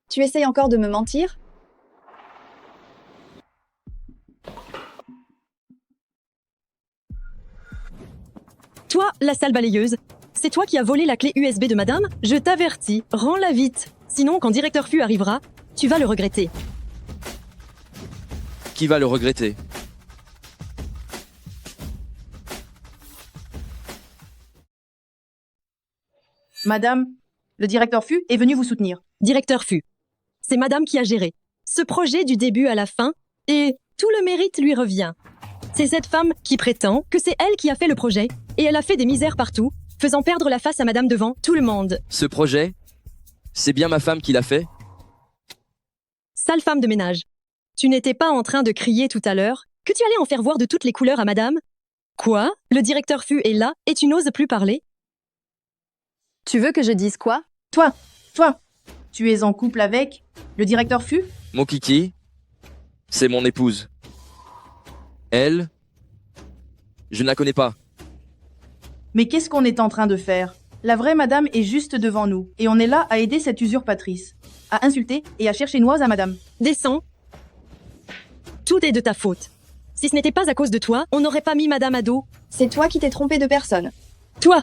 Tu essayes encore de me mentir? Toi, la sale balayeuse, c'est toi qui as volé la clé USB de madame? Je t'avertis, rends-la vite. Sinon, quand directeur Fu arrivera, tu vas le regretter. Qui va le regretter? Madame, le directeur Fu est venu vous soutenir. Directeur Fu, c'est madame qui a géré ce projet du début à la fin et tout le mérite lui revient. C'est cette femme qui prétend que c'est elle qui a fait le projet et elle a fait des misères partout, faisant perdre la face à madame devant tout le monde. Ce projet, c'est bien ma femme qui l'a fait? Sale femme de ménage. Tu n'étais pas en train de crier tout à l'heure que tu allais en faire voir de toutes les couleurs à madame? Quoi? Le directeur Fu est là et tu n'oses plus parler? Tu veux que je dise quoi? Toi, tu es en couple avec le directeur Fu? Mon kiki, c'est mon épouse. Elle, je ne la connais pas. Mais qu'est-ce qu'on est en train de faire? La vraie madame est juste devant nous, et on est là à aider cette usurpatrice, à insulter et à chercher noise à madame. Descends. Tout est de ta faute. Si ce n'était pas à cause de toi, on n'aurait pas mis madame à dos. C'est toi qui t'es trompé de personne. Toi!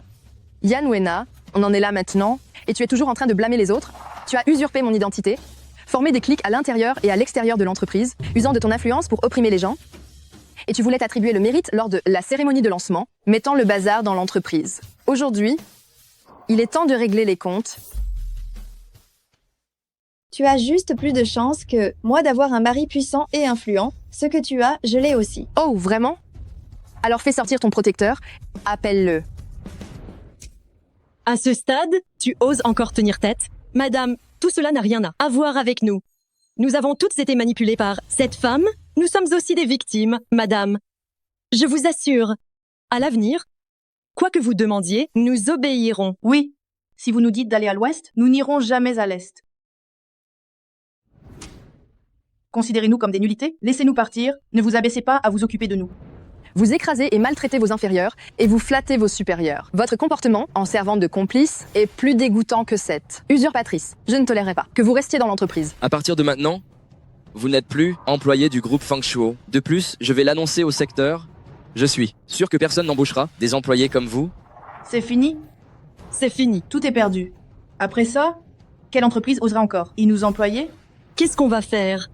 Yan Wena, on en est là maintenant, et tu es toujours en train de blâmer les autres? Tu as usurpé mon identité, former des clics à l'intérieur et à l'extérieur de l'entreprise, usant de ton influence pour opprimer les gens. Et tu voulais t'attribuer le mérite lors de la cérémonie de lancement, mettant le bazar dans l'entreprise. Aujourd'hui, il est temps de régler les comptes. Tu as juste plus de chance que moi d'avoir un mari puissant et influent. Ce que tu as, je l'ai aussi. Oh, vraiment? Alors fais sortir ton protecteur, appelle-le. À ce stade, tu oses encore tenir tête? Madame, tout cela n'a rien à voir avec nous. Nous avons toutes été manipulées par cette femme. Nous sommes aussi des victimes, madame. Je vous assure, à l'avenir, quoi que vous demandiez, nous obéirons. Oui, si vous nous dites d'aller à l'ouest, nous n'irons jamais à l'est. Considérez-nous comme des nullités, laissez-nous partir, ne vous abaissez pas à vous occuper de nous. Vous écrasez et maltraitez vos inférieurs et vous flattez vos supérieurs. Votre comportement, en servant de complice, est plus dégoûtant que cette. Usurpatrice, je ne tolérerai pas que vous restiez dans l'entreprise. À partir de maintenant, vous n'êtes plus employé du groupe Fangshuo. De plus, je vais l'annoncer au secteur. Je suis sûr que personne n'embauchera des employés comme vous. C'est fini? C'est fini. Tout est perdu. Après ça, quelle entreprise osera encore y nous employer? Qu'est-ce qu'on va faire?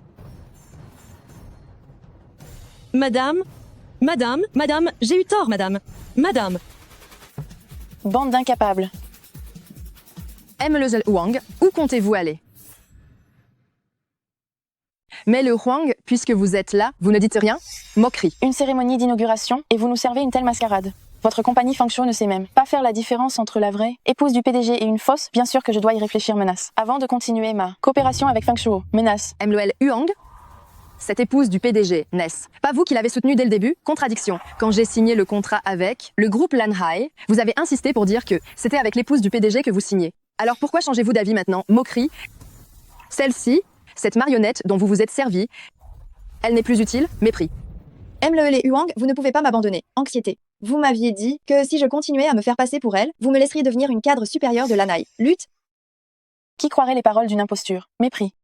Madame, j'ai eu tort, madame. Madame. Bande d'incapables. Mademoiselle Huang, où comptez-vous aller? Mais le Huang, puisque vous êtes là, vous ne dites rien? Moquerie. Une cérémonie d'inauguration et vous nous servez une telle mascarade. Votre compagnie Fangshuo ne sait même pas faire la différence entre la vraie épouse du PDG et une fausse. Bien sûr que je dois y réfléchir, menace. Avant de continuer ma coopération avec Fangshuo, menace. Mademoiselle Huang, cette épouse du PDG, n'est-ce pas vous qui l'avez soutenue dès le début? Contradiction. Quand j'ai signé le contrat avec le groupe Lanhai, vous avez insisté pour dire que c'était avec l'épouse du PDG que vous signez. Alors pourquoi changez-vous d'avis maintenant? Moquerie. Celle-ci, cette marionnette dont vous vous êtes servi, elle n'est plus utile? Mépris. Mademoiselle Huang, vous ne pouvez pas m'abandonner. Anxiété. Vous m'aviez dit que si je continuais à me faire passer pour elle, vous me laisseriez devenir une cadre supérieure de Lanhai. Lutte. Qui croirait les paroles d'une imposture? Mépris.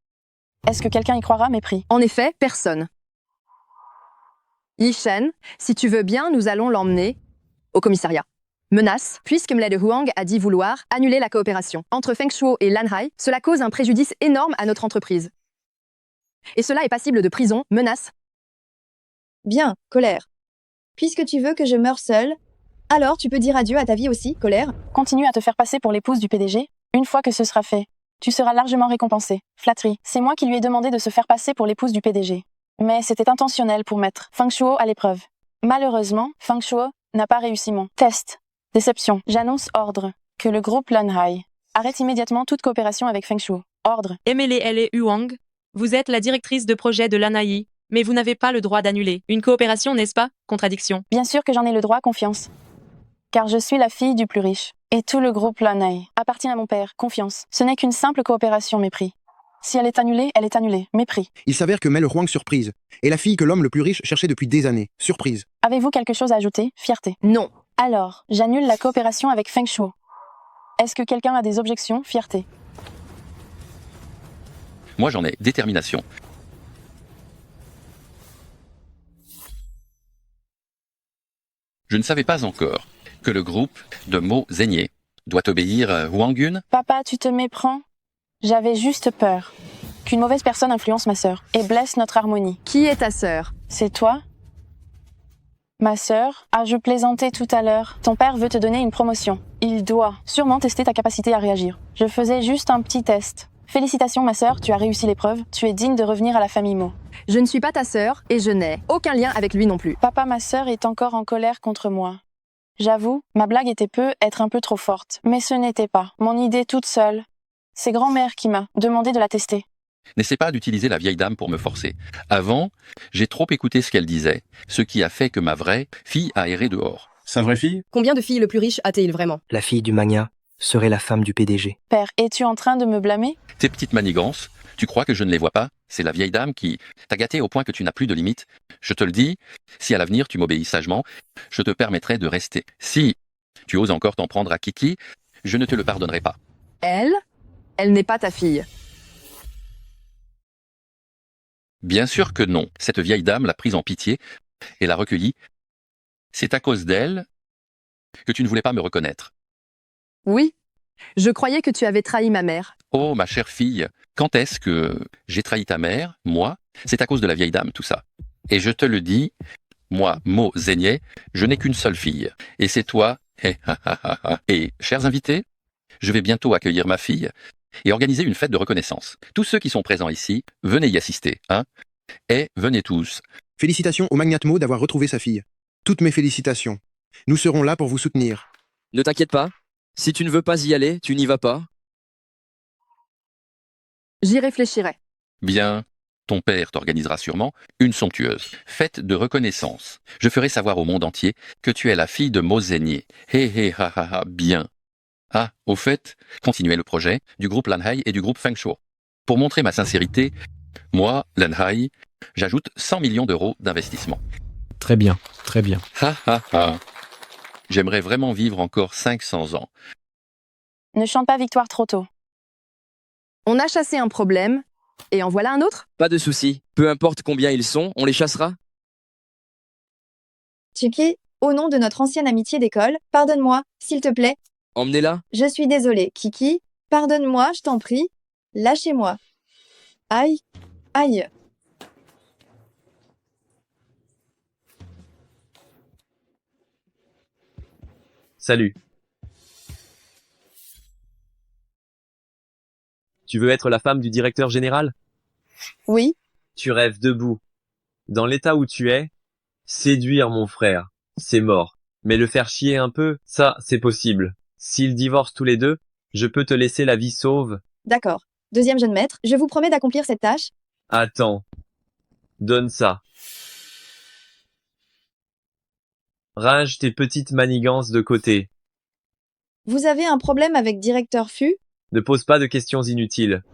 Est-ce que quelqu'un y croira? Mépris. En effet, personne. Yishen, si tu veux bien, nous allons l'emmener au commissariat. Menace, puisque Mademoiselle Huang a dit vouloir annuler la coopération entre Fangshuo et Lanhai, cela cause un préjudice énorme à notre entreprise. Et cela est passible de prison, menace. Bien, colère. Puisque tu veux que je meure seule, alors tu peux dire adieu à ta vie aussi, colère. Continue à te faire passer pour l'épouse du PDG. Une fois que ce sera fait, tu seras largement récompensé. Flatterie. C'est moi qui lui ai demandé de se faire passer pour l'épouse du PDG. Mais c'était intentionnel pour mettre Fangshuo à l'épreuve. Malheureusement, Fangshuo n'a pas réussi mon test. Déception. J'annonce ordre que le groupe Lanhai arrête immédiatement toute coopération avec Fangshuo. Ordre. Mademoiselle Huang, vous êtes la directrice de projet de Lanhai, mais vous n'avez pas le droit d'annuler une coopération, n'est-ce pas? Contradiction. Bien sûr que j'en ai le droit, confiance. Car je suis la fille du plus riche. Et tout le groupe Lanhai appartient à mon père, confiance. Ce n'est qu'une simple coopération, mépris. Si elle est annulée, mépris. Il s'avère que Mel Huang surprise est la fille que l'homme le plus riche cherchait depuis des années. Surprise. Avez-vous quelque chose à ajouter? Fierté. Non. Alors, j'annule la coopération avec Fangshuo. Est-ce que quelqu'un a des objections? Fierté. Moi j'en ai. Détermination. Je ne savais pas encore que le groupe de Mo Zhengye doit obéir à Huang Yun. Papa, tu te méprends? J'avais juste peur qu'une mauvaise personne influence ma sœur et blesse notre harmonie. Qui est ta sœur? C'est toi? Ma sœur? Ah, je plaisantais tout à l'heure. Ton père veut te donner une promotion. Il doit sûrement tester ta capacité à réagir. Je faisais juste un petit test. Félicitations ma sœur, tu as réussi l'épreuve. Tu es digne de revenir à la famille Mo. Je ne suis pas ta sœur et je n'ai aucun lien avec lui non plus. Papa, ma sœur est encore en colère contre moi. J'avoue, ma blague était être un peu trop forte. Mais ce n'était pas mon idée toute seule. C'est grand-mère qui m'a demandé de la tester. N'essaie pas d'utiliser la vieille dame pour me forcer. Avant, j'ai trop écouté ce qu'elle disait, ce qui a fait que ma vraie fille a erré dehors. Sa vraie fille? Combien de filles le plus riche a-t-il vraiment? La fille du Magna serait la femme du PDG. Père, es-tu en train de me blâmer? Tes petites manigances, tu crois que je ne les vois pas? C'est la vieille dame qui t'a gâté au point que tu n'as plus de limites. Je te le dis, si à l'avenir tu m'obéis sagement, je te permettrai de rester. Si tu oses encore t'en prendre à Kiki, je ne te le pardonnerai pas. Elle n'est pas ta fille. Bien sûr que non. Cette vieille dame l'a prise en pitié et l'a recueillie. C'est à cause d'elle que tu ne voulais pas me reconnaître. Oui. Je croyais que tu avais trahi ma mère. Oh, ma chère fille, Quand est-ce que j'ai trahi ta mère, moi? C'est à cause de la vieille dame, tout ça. Et je te le dis, moi, Mo Zénier, je n'ai qu'une seule fille. Et c'est toi. Et, chers invités, je vais bientôt accueillir ma fille et organiser une fête de reconnaissance. Tous ceux qui sont présents ici, venez y assister, hein? Et venez tous. Félicitations au magnate Mo d'avoir retrouvé sa fille. Toutes mes félicitations. Nous serons là pour vous soutenir. Ne t'inquiète pas. Si tu ne veux pas y aller, tu n'y vas pas. J'y réfléchirai. Bien, ton père t'organisera sûrement une somptueuse fête de reconnaissance. Je ferai savoir au monde entier que tu es la fille de Mo Zénier. Hé hé ha ha ha, bien. Ah, au fait, continuez le projet du groupe Lanhai et du groupe Feng Shuo. Pour montrer ma sincérité, moi, Lanhai, j'ajoute 100 millions d'euros d'investissement. Très bien, très bien. Ha ha ha. J'aimerais vraiment vivre encore 500 ans. Ne chante pas victoire trop tôt. On a chassé un problème, et en voilà un autre? Pas de souci. Peu importe combien ils sont, on les chassera. Chucky, au nom de notre ancienne amitié d'école, pardonne-moi, s'il te plaît. Emmenez-la. Je suis désolée, Kiki. Pardonne-moi, je t'en prie. Lâchez-moi. Aïe. Aïe. Salut. Tu veux être la femme du directeur général? Oui. Tu rêves debout. Dans l'état où tu es, séduire mon frère, c'est mort. Mais le faire chier un peu, ça, c'est possible. S'ils divorcent tous les deux, je peux te laisser la vie sauve. D'accord. Deuxième jeune maître, je vous promets d'accomplir cette tâche. Attends. Donne ça. Range tes petites manigances de côté. Vous avez un problème avec directeur Fu? Ne pose pas de questions inutiles.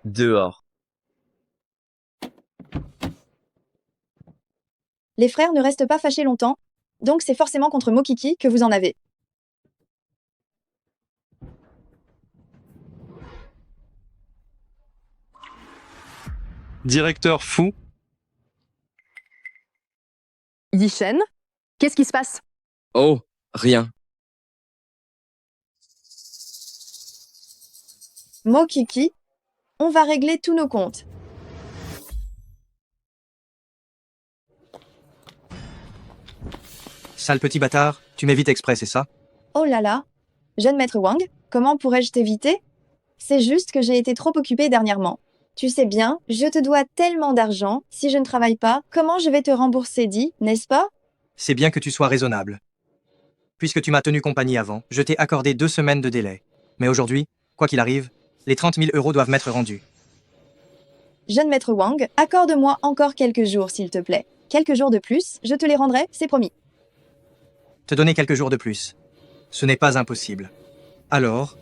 Dehors. Les frères ne restent pas fâchés longtemps, donc c'est forcément contre Mokiki que vous en avez. Directeur Fu, Yishen, qu'est-ce qui se passe? Oh, rien. Mokiki, on va régler tous nos comptes. Sale petit bâtard, tu m'évites exprès, c'est ça? Oh là là. Jeune maître Wang, comment pourrais-je t'éviter? C'est juste que j'ai été trop occupée dernièrement. Tu sais bien, je te dois tellement d'argent. Si je ne travaille pas, comment je vais te rembourser, n'est-ce pas? C'est bien que tu sois raisonnable. Puisque tu m'as tenu compagnie avant, je t'ai accordé 2 semaines de délai. Mais aujourd'hui, quoi qu'il arrive, les 30 000 € doivent m'être rendus. Jeune maître Wang, accorde-moi encore quelques jours, s'il te plaît. Quelques jours de plus, je te les rendrai, c'est promis. Te donner quelques jours de plus. Ce n'est pas impossible. Alors,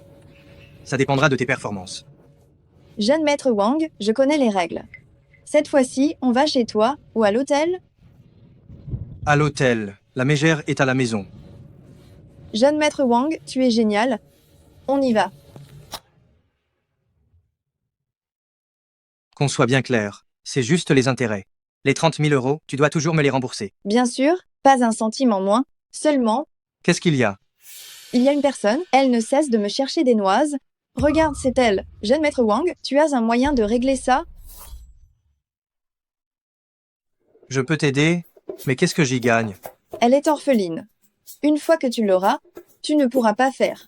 ça dépendra de tes performances. Jeune maître Wang, je connais les règles. Cette fois-ci, on va chez toi ou à l'hôtel? À l'hôtel, la mégère est à la maison. Jeune maître Wang, tu es génial. On y va. Qu'on soit bien clair, c'est juste les intérêts. Les 30 000 €, tu dois toujours me les rembourser. Bien sûr, pas un centime en moins. Seulement, Qu'est-ce qu'il y a? il y a une personne, elle ne cesse de me chercher des noises. Regarde, c'est elle. Jeune maître Wang, tu as un moyen de régler ça? Je peux t'aider, mais qu'est-ce que j'y gagne? Elle est orpheline. Une fois que tu l'auras, tu ne pourras pas faire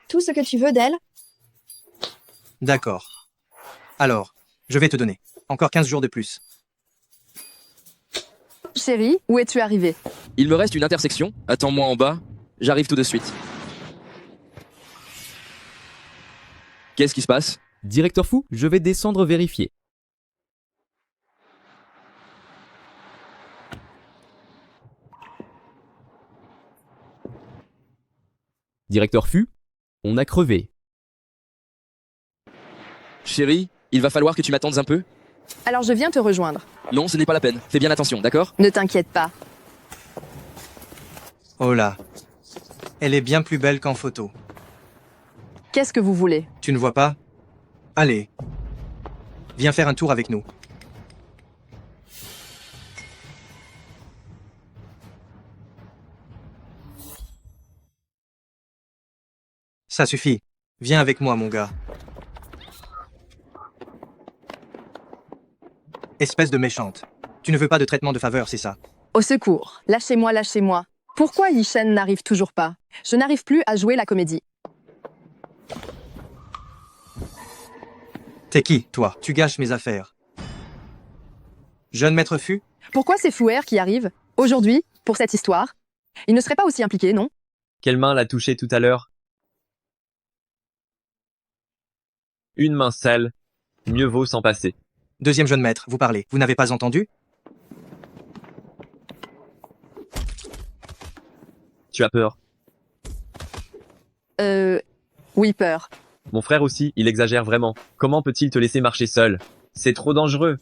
tout ce que tu veux d'elle. D'accord. Alors, je vais te donner encore 15 jours de plus. Chérie, où es-tu arrivé? Il me reste une intersection. Attends-moi en bas. J'arrive tout de suite. Qu'est-ce qui se passe? Directeur Fu, je vais descendre vérifier. Directeur Fu, on a crevé. Chérie, il va falloir que tu m'attendes un peu. Alors je viens te rejoindre. Non, ce n'est pas la peine. Fais bien attention, d'accord? Ne t'inquiète pas. Oh là. Elle est bien plus belle qu'en photo. Qu'est-ce que vous voulez? Tu ne vois pas? Allez. Viens faire un tour avec nous. Ça suffit. Viens avec moi, mon gars. Espèce de méchante. Tu ne veux pas de traitement de faveur, c'est ça? Au secours, lâchez-moi, lâchez-moi. Pourquoi Yishen n'arrive toujours pas? Je n'arrive plus à jouer la comédie. T'es qui, toi? Tu gâches mes affaires. Jeune maître Fu? Pourquoi c'est Fouer qui arrive, aujourd'hui, pour cette histoire? Il ne serait pas aussi impliqué, non? Quelle main l'a touché tout à l'heure? Une main sale. Mieux vaut s'en passer. Deuxième jeune maître, vous parlez. Vous n'avez pas entendu? Tu as peur? Oui, peur. Mon frère aussi, il exagère vraiment. Comment peut-il te laisser marcher seul? C'est trop dangereux.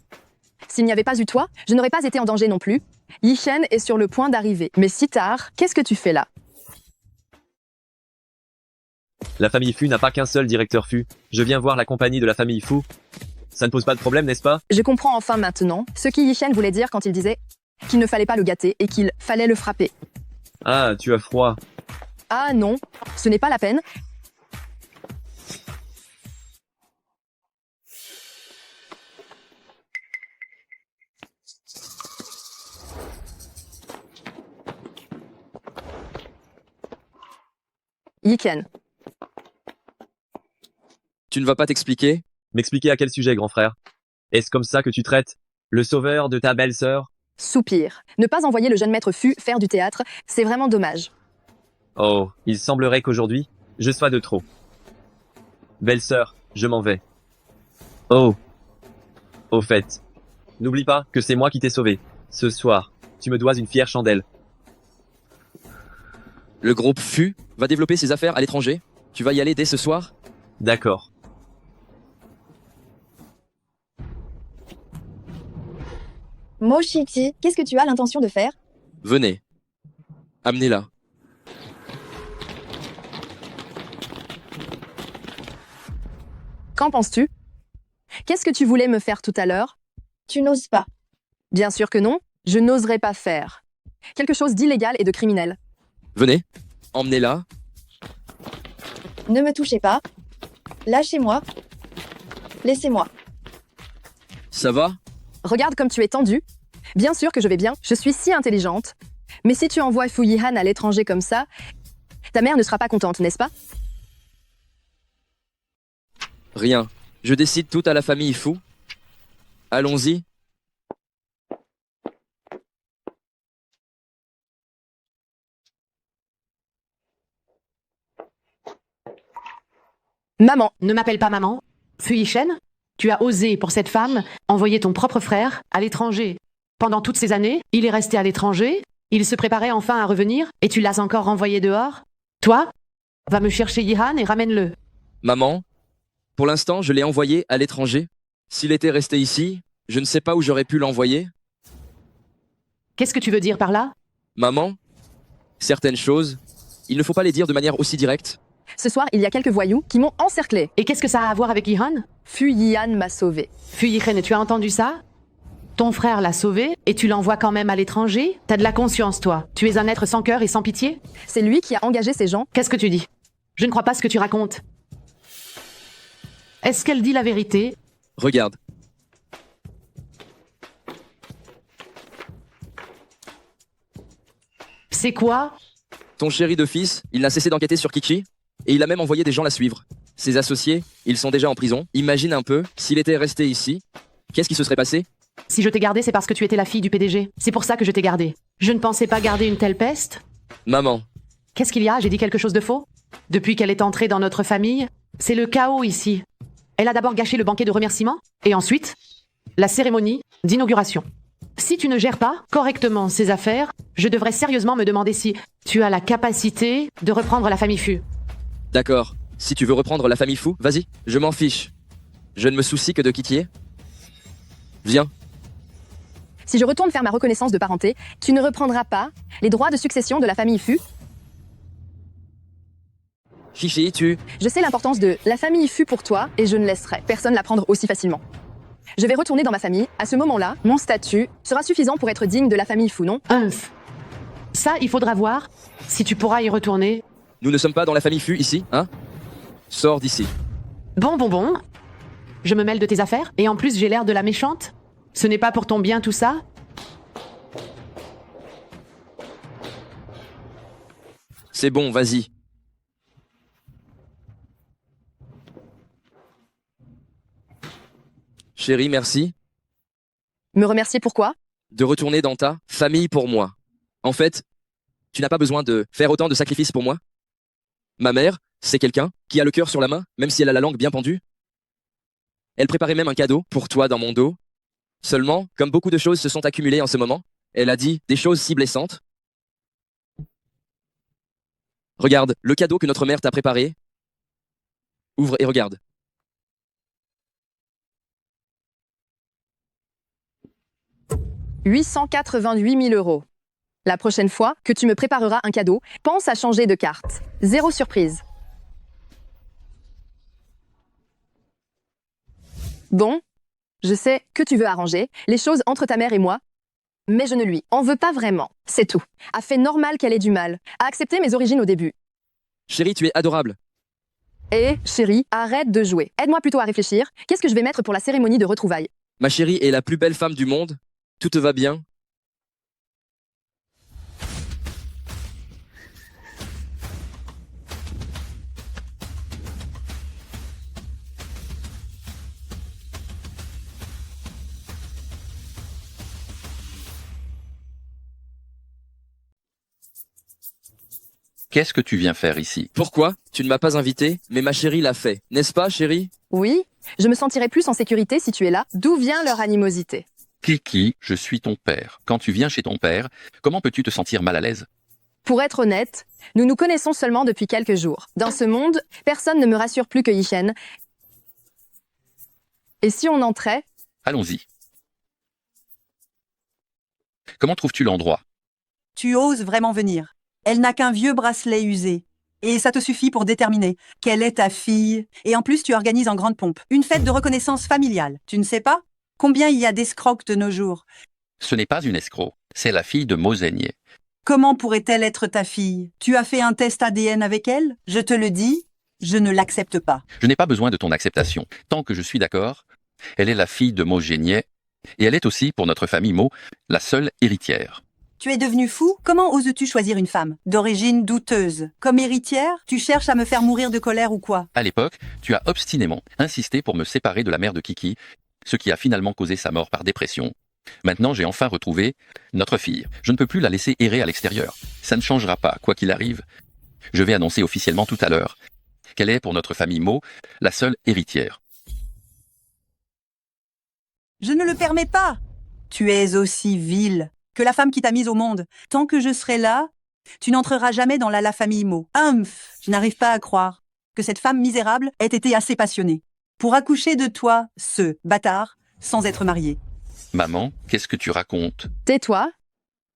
S'il n'y avait pas eu toi, je n'aurais pas été en danger non plus. Yishen est sur le point d'arriver. Mais si tard, qu'est-ce que tu fais là? La famille Fu n'a pas qu'un seul directeur Fu. Je viens voir la compagnie de la famille Fu. Ça ne pose pas de problème, n'est-ce pas? Je comprends enfin maintenant ce que Yishen voulait dire quand il disait qu'il ne fallait pas le gâter et qu'il fallait le frapper. Ah, tu as froid. Ah non, ce n'est pas la peine. Yiken. Tu ne vas pas t'expliquer? M'expliquer à quel sujet, grand frère? Est-ce comme ça que tu traites le sauveur de ta belle-sœur? Soupir. Ne pas envoyer le jeune maître Fu faire du théâtre, c'est vraiment dommage. Oh, il semblerait qu'aujourd'hui, je sois de trop. Belle-sœur, je m'en vais. Oh. Au fait, n'oublie pas que c'est moi qui t'ai sauvé. Ce soir, tu me dois une fière chandelle. Le groupe Fu va développer ses affaires à l'étranger. Tu vas y aller dès ce soir? D'accord. Moshiki, qu'est-ce que tu as l'intention de faire? Venez. Amenez-la. Qu'en penses-tu? Qu'est-ce que tu voulais me faire tout à l'heure? Tu n'oses pas. Bien sûr que non, je n'oserais pas faire. Quelque chose d'illégal et de criminel. Venez. Emmenez-la. Ne me touchez pas. Lâchez-moi. Laissez-moi. Ça va? Regarde comme tu es tendue. Bien sûr que je vais bien, je suis si intelligente. Mais si tu envoies Fu Yihan à l'étranger comme ça, ta mère ne sera pas contente, n'est-ce pas? Rien. Je décide tout à la famille Fu. Allons-y. Maman. Ne m'appelle pas maman. Fu Yishen, tu as osé, pour cette femme, envoyer ton propre frère à l'étranger. Pendant toutes ces années, il est resté à l'étranger, il se préparait enfin à revenir, et tu l'as encore renvoyé dehors? Toi, va me chercher Yihan et ramène-le. Maman, pour l'instant, je l'ai envoyé à l'étranger. S'il était resté ici, je ne sais pas où j'aurais pu l'envoyer. Qu'est-ce que tu veux dire par là? Maman, certaines choses, il ne faut pas les dire de manière aussi directe. Ce soir, il y a quelques voyous qui m'ont encerclé. Et qu'est-ce que ça a à voir avec Yihan? Fu Yihan m'a sauvé. Fu Yihan, tu as entendu ça? Ton frère l'a sauvé et tu l'envoies quand même à l'étranger? T'as de la conscience, toi. Tu es un être sans cœur et sans pitié? C'est lui qui a engagé ces gens. Qu'est-ce que tu dis? Je ne crois pas ce que tu racontes. Est-ce qu'elle dit la vérité? Regarde. C'est quoi? Ton chéri de fils, il n'a cessé d'enquêter sur Kichi, et il a même envoyé des gens la suivre. Ses associés, ils sont déjà en prison. Imagine un peu, s'il était resté ici, qu'est-ce qui se serait passé? Si je t'ai gardée, c'est parce que tu étais la fille du PDG. C'est pour ça que je t'ai gardée. Je ne pensais pas garder une telle peste. Maman. Qu'est-ce qu'il y a? J'ai dit quelque chose de faux? Depuis qu'elle est entrée dans notre famille, c'est le chaos ici. Elle a d'abord gâché le banquet de remerciements, et ensuite, la cérémonie d'inauguration. Si tu ne gères pas correctement ces affaires, je devrais sérieusement me demander si tu as la capacité de reprendre la famille Fu. D'accord. Si tu veux reprendre la famille Fu, vas-y. Je m'en fiche. Je ne me soucie que de qui tu es. Viens. Si je retourne faire ma reconnaissance de parenté, tu ne reprendras pas les droits de succession de la famille Fu. Chichi, tu... Je sais l'importance de la famille Fu pour toi et je ne laisserai personne la prendre aussi facilement. Je vais retourner dans ma famille. À ce moment-là, mon statut sera suffisant pour être digne de la famille Fu, non? Ça, il faudra voir si tu pourras y retourner. Nous ne sommes pas dans la famille Fu ici, hein? Sors d'ici. Bon. Je me mêle de tes affaires et en plus j'ai l'air de la méchante? Ce n'est pas pour ton bien tout ça? C'est bon, vas-y. Chérie, merci. Me remercier pourquoi? De retourner dans ta famille pour moi. En fait, tu n'as pas besoin de faire autant de sacrifices pour moi. Ma mère, c'est quelqu'un qui a le cœur sur la main, même si elle a la langue bien pendue. Elle préparait même un cadeau pour toi dans mon dos. Seulement, comme beaucoup de choses se sont accumulées en ce moment, elle a dit des choses si blessantes. Regarde, le cadeau que notre mère t'a préparé. Ouvre et regarde. « 888 000 euros. La prochaine fois que tu me prépareras un cadeau, pense à changer de carte. Zéro surprise. Bon, je sais que tu veux arranger les choses entre ta mère et moi, mais je ne lui en veux pas vraiment. C'est tout. A fait normal qu'elle ait du mal à accepter mes origines au début. Chérie, tu es adorable. Et, chérie, arrête de jouer. Aide-moi plutôt à réfléchir. Qu'est-ce que je vais mettre pour la cérémonie de retrouvailles? Ma chérie est la plus belle femme du monde. Tout te va bien. Qu'est-ce que tu viens faire ici? Pourquoi? Tu ne m'as pas invité, mais ma chérie l'a fait. N'est-ce pas, chérie? Oui, je me sentirais plus en sécurité si tu es là. D'où vient leur animosité? Kiki, je suis ton père. Quand tu viens chez ton père, comment peux-tu te sentir mal à l'aise? Pour être honnête, nous nous connaissons seulement depuis quelques jours. Dans ce monde, personne ne me rassure plus que Yishen. Et si on entrait? Allons-y. Comment trouves-tu l'endroit? Tu oses vraiment venir. Elle n'a qu'un vieux bracelet usé. Et ça te suffit pour déterminer quelle est ta fille. Et en plus, tu organises en grande pompe une fête de reconnaissance familiale. Tu ne sais pas combien il y a d'escrocs de nos jours? Ce n'est pas une escroc, c'est la fille de Mosaignier. Comment pourrait-elle être ta fille? Tu as fait un test ADN avec elle? Je te le dis, je ne l'accepte pas. Je n'ai pas besoin de ton acceptation. Tant que je suis d'accord, elle est la fille de Mosaignier, et elle est aussi, pour notre famille Mo, la seule héritière. Tu es devenu fou? Comment oses-tu choisir une femme d'origine douteuse? Comme héritière, tu cherches à me faire mourir de colère ou quoi? À l'époque, tu as obstinément insisté pour me séparer de la mère de Kiki, ce qui a finalement causé sa mort par dépression. Maintenant, j'ai enfin retrouvé notre fille. Je ne peux plus la laisser errer à l'extérieur. Ça ne changera pas, quoi qu'il arrive. Je vais annoncer officiellement tout à l'heure qu'elle est, pour notre famille Mo, la seule héritière. Je ne le permets pas. Tu es aussi vile que la femme qui t'a mise au monde. Tant que je serai là, tu n'entreras jamais dans la famille Mo. Humph, je n'arrive pas à croire que cette femme misérable ait été assez passionnée pour accoucher de toi, ce bâtard, sans être mariée. Maman, qu'est-ce que tu racontes? Tais-toi.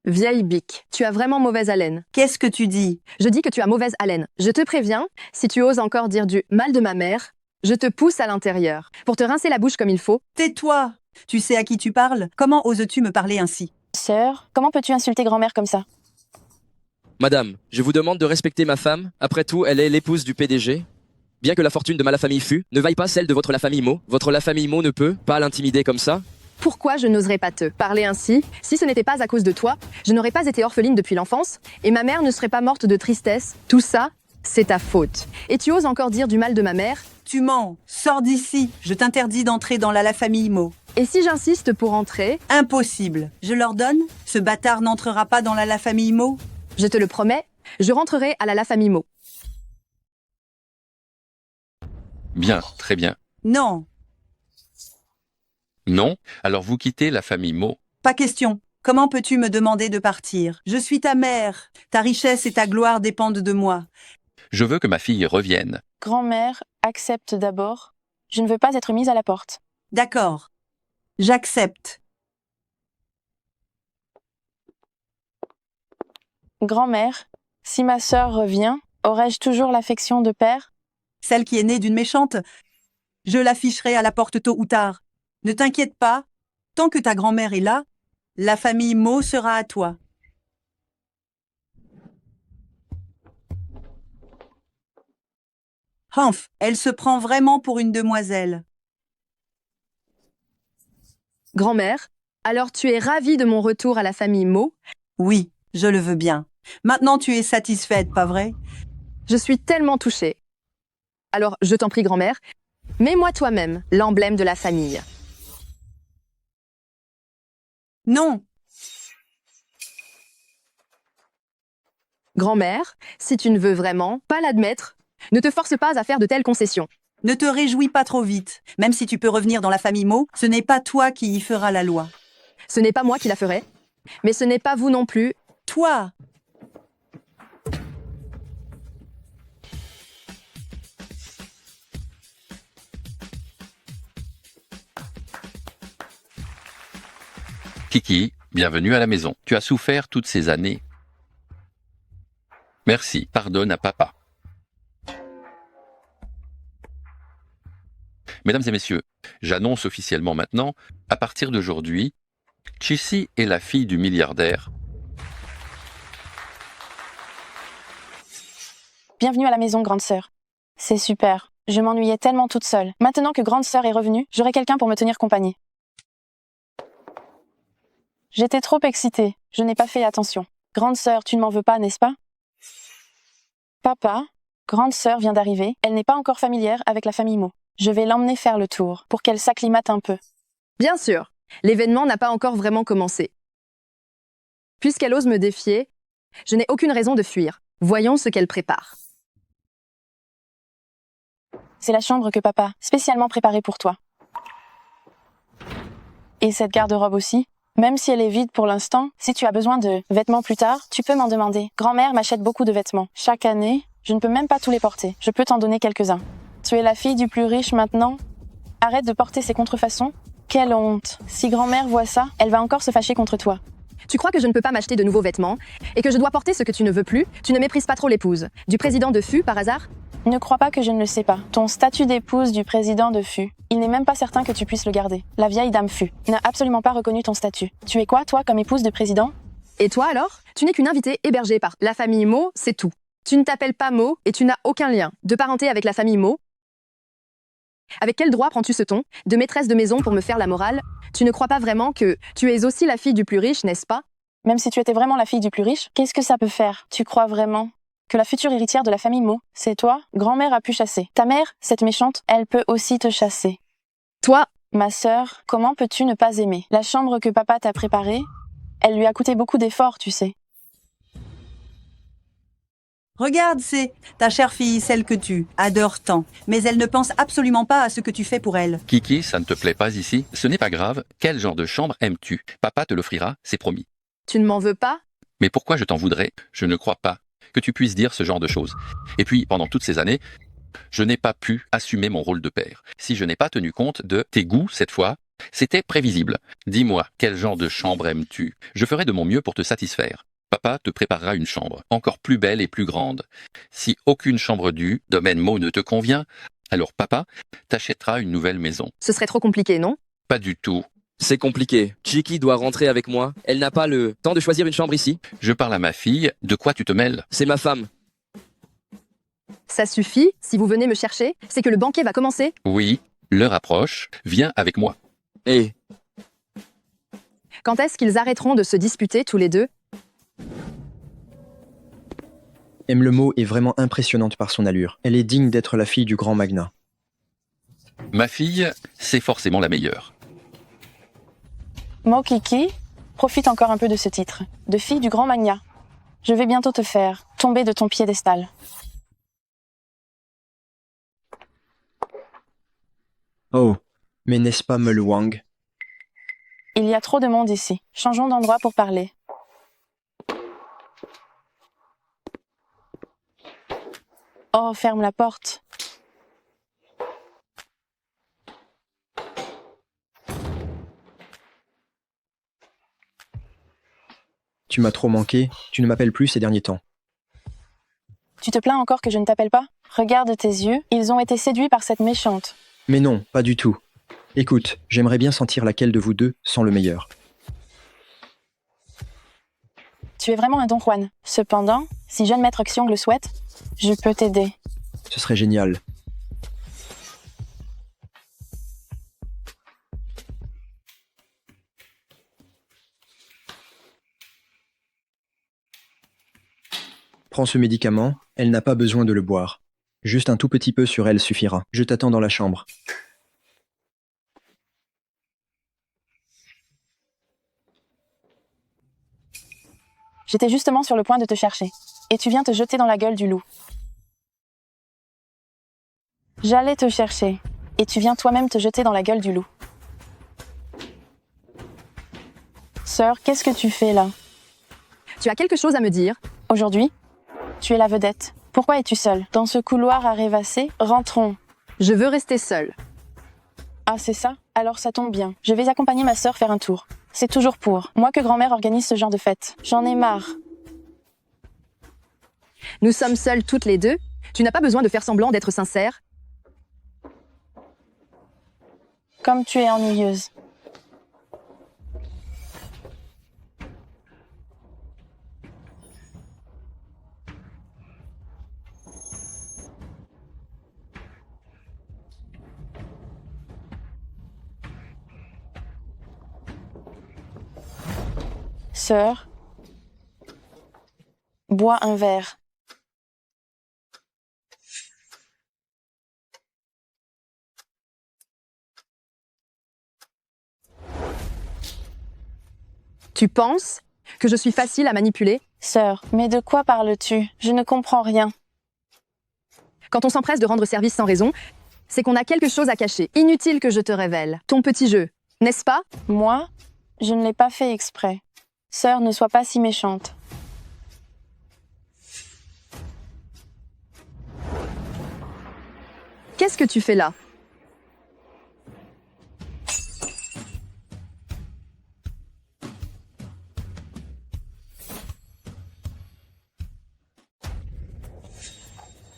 Vieille bique, tu as vraiment mauvaise haleine. Qu'est-ce que tu dis? Je dis que tu as mauvaise haleine. Je te préviens, si tu oses encore dire du mal de ma mère, je te pousse à l'intérieur pour te rincer la bouche comme il faut. Tais-toi. Tu sais à qui tu parles? Comment oses-tu me parler ainsi? Sœur, comment peux-tu insulter grand-mère comme ça? Madame, je vous demande de respecter ma femme. Après tout, elle est l'épouse du PDG. Bien que la fortune de ma la famille fût, ne vaille pas celle de votre la famille Mo. Votre la famille Mo ne peut pas l'intimider comme ça. Pourquoi je n'oserais pas te parler ainsi? Si ce n'était pas à cause de toi, je n'aurais pas été orpheline depuis l'enfance, et ma mère ne serait pas morte de tristesse. Tout ça, c'est ta faute. Et tu oses encore dire du mal de ma mère? Tu mens. Sors d'ici. Je t'interdis d'entrer dans la famille Mo. Et si j'insiste pour entrer? Impossible. Je l'ordonne. Ce bâtard n'entrera pas dans la famille Mo. Je te le promets, je rentrerai à la famille Mo. Bien, très bien. Non. Non? Alors vous quittez la famille Mo. Pas question. Comment peux-tu me demander de partir? Je suis ta mère. Ta richesse et ta gloire dépendent de moi. Je veux que ma fille revienne. Grand-mère, accepte d'abord. Je ne veux pas être mise à la porte. D'accord. J'accepte. Grand-mère, si ma sœur revient, aurais-je toujours l'affection de père? Celle qui est née d'une méchante? Je l'afficherai à la porte tôt ou tard. Ne t'inquiète pas. Tant que ta grand-mère est là, la famille Mo sera à toi. Humph, elle se prend vraiment pour une demoiselle. Grand-mère, Alors tu es ravie de mon retour à la famille Mo? Oui, je le veux bien. Maintenant tu es satisfaite, pas vrai? Je suis tellement touchée. Alors, je t'en prie, grand-mère, mets-moi toi-même l'emblème de la famille. Non. Grand-mère, si tu ne veux vraiment pas l'admettre, ne te force pas à faire de telles concessions. Ne te réjouis pas trop vite. Même si tu peux revenir dans la famille Mo, ce n'est pas toi qui y feras la loi. Ce n'est pas moi qui la ferai, mais ce n'est pas vous non plus. Toi! Kiki, bienvenue à la maison. Tu as souffert toutes ces années. Merci, pardonne à papa. Mesdames et messieurs, j'annonce officiellement maintenant, à partir d'aujourd'hui, Chissy est la fille du milliardaire. Bienvenue à la maison, grande sœur. C'est super. Je m'ennuyais tellement toute seule. Maintenant que grande sœur est revenue, j'aurai quelqu'un pour me tenir compagnie. J'étais trop excitée. Je n'ai pas fait attention. Grande sœur, tu ne m'en veux pas, n'est-ce pas? Papa, grande sœur vient d'arriver. Elle n'est pas encore familière avec la famille Mo. Je vais l'emmener faire le tour pour qu'elle s'acclimate un peu. Bien sûr, l'événement n'a pas encore vraiment commencé. Puisqu'elle ose me défier, je n'ai aucune raison de fuir. Voyons ce qu'elle prépare. C'est la chambre que papa spécialement préparée pour toi. Et cette garde-robe aussi. Même si elle est vide pour l'instant, si tu as besoin de vêtements plus tard, tu peux m'en demander. Grand-mère m'achète beaucoup de vêtements. Chaque année, je ne peux même pas tous les porter. Je peux t'en donner quelques-uns. Tu es la fille du plus riche maintenant? Arrête de porter ces contrefaçons. Quelle honte. Si grand-mère voit ça, elle va encore se fâcher contre toi. Tu crois que je ne peux pas m'acheter de nouveaux vêtements et que je dois porter ce que tu ne veux plus? Tu ne méprises pas trop l'épouse du président de FU par hasard? Ne crois pas que je ne le sais pas. Ton statut d'épouse du président de FU, il n'est même pas certain que tu puisses le garder. La vieille dame FU n'a absolument pas reconnu ton statut. Tu es quoi, toi, comme épouse de président? Et toi alors? Tu n'es qu'une invitée hébergée par la famille Mo, c'est tout. Tu ne t'appelles pas Mo et tu n'as aucun lien de parenté avec la famille Mo. Avec quel droit prends-tu ce ton de maîtresse de maison pour me faire la morale? Tu ne crois pas vraiment que tu es aussi la fille du plus riche, n'est-ce pas? Même si tu étais vraiment la fille du plus riche, qu'est-ce que ça peut faire? Tu crois vraiment que la future héritière de la famille Mo, c'est toi? Grand-mère a pu chasser. Ta mère, cette méchante, elle peut aussi te chasser. Toi, ma sœur, comment peux-tu ne pas aimer? La chambre que papa t'a préparée, elle lui a coûté beaucoup d'efforts, tu sais. Regarde, c'est ta chère fille, celle que tu adores tant. Mais elle ne pense absolument pas à ce que tu fais pour elle. Kiki, ça ne te plaît pas ici? Ce n'est pas grave. Quel genre de chambre aimes-tu? Papa te l'offrira, c'est promis. tu ne m'en veux pas? Mais pourquoi je t'en voudrais? Je ne crois pas que tu puisses dire ce genre de choses. Et puis, pendant toutes ces années, je n'ai pas pu assumer mon rôle de père. Si je n'ai pas tenu compte de tes goûts cette fois, c'était prévisible. Dis-moi, quel genre de chambre aimes-tu? Je ferai de mon mieux pour te satisfaire. Papa te préparera une chambre, encore plus belle et plus grande. Si aucune chambre du domaine Mo ne te convient, alors papa t'achètera une nouvelle maison. Ce serait trop compliqué, non? Pas du tout. C'est compliqué. Chiki doit rentrer avec moi. Elle n'a pas le temps de choisir une chambre ici. Je parle à ma fille. De quoi tu te mêles? C'est ma femme. Ça suffit, si vous venez me chercher, c'est que le banquet va commencer. Oui, l'heure approche. Viens avec moi. Et quand est-ce qu'ils arrêteront de se disputer tous les deux? M. Le Mo est vraiment impressionnante par son allure. Elle est digne d'être la fille du grand magnat. Ma fille, c'est forcément la meilleure. Mo Kiki, profite encore un peu de ce titre, de fille du grand magnat. Je vais bientôt te faire tomber de ton piédestal. Oh, mais n'est-ce pas Meul Wang? Il y a trop de monde ici. Changeons d'endroit pour parler. Oh, ferme la porte. Tu m'as trop manqué, tu ne m'appelles plus ces derniers temps. Tu te plains encore que je ne t'appelle pas? Regarde tes yeux, ils ont été séduits par cette méchante. Mais non, pas du tout. Écoute, j'aimerais bien sentir laquelle de vous deux sent le meilleur. Tu es vraiment un Don Juan. Cependant, si jeune maître Xiong le souhaite, je peux t'aider. Ce serait génial. Prends ce médicament, elle n'a pas besoin de le boire. Juste un tout petit peu sur elle suffira. Je t'attends dans la chambre. J'étais justement sur le point de te chercher. Et tu viens te jeter dans la gueule du loup. J'allais te chercher. Et tu viens toi-même te jeter dans la gueule du loup. Sœur, qu'est-ce que tu fais là? Tu as quelque chose à me dire? Aujourd'hui, tu es la vedette. Pourquoi es-tu seule? Dans ce couloir à rêvasser, rentrons. Je veux rester seule. Ah, c'est ça? Alors ça tombe bien. Je vais accompagner ma sœur faire un tour. C'est toujours pour moi que grand-mère organise ce genre de fête. J'en ai marre. Nous sommes seules toutes les deux. Tu n'as pas besoin de faire semblant d'être sincère. Comme tu es ennuyeuse. Sœur, bois un verre. Tu penses que je suis facile à manipuler? Sœur, mais de quoi parles-tu? Je ne comprends rien. Quand on s'empresse de rendre service sans raison, c'est qu'on a quelque chose à cacher. Inutile que je te révèle. Ton petit jeu, n'est-ce pas? Moi, je ne l'ai pas fait exprès. Sœur, ne sois pas si méchante. Qu'est-ce que tu fais là?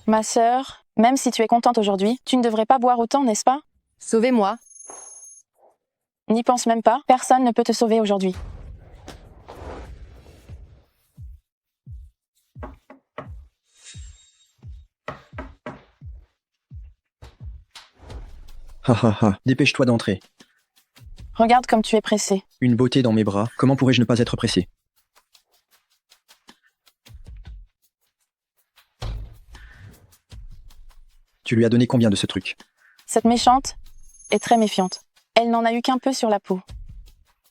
Ma sœur, même si tu es contente aujourd'hui, tu ne devrais pas boire autant, n'est-ce pas? Sauvez-moi. N'y pense même pas, personne ne peut te sauver aujourd'hui. Ha ha ha, dépêche-toi d'entrer. Regarde comme tu es pressé. Une beauté dans mes bras, comment pourrais-je ne pas être pressé? Tu lui as donné combien de ce truc? Cette méchante est très méfiante. Elle n'en a eu qu'un peu sur la peau.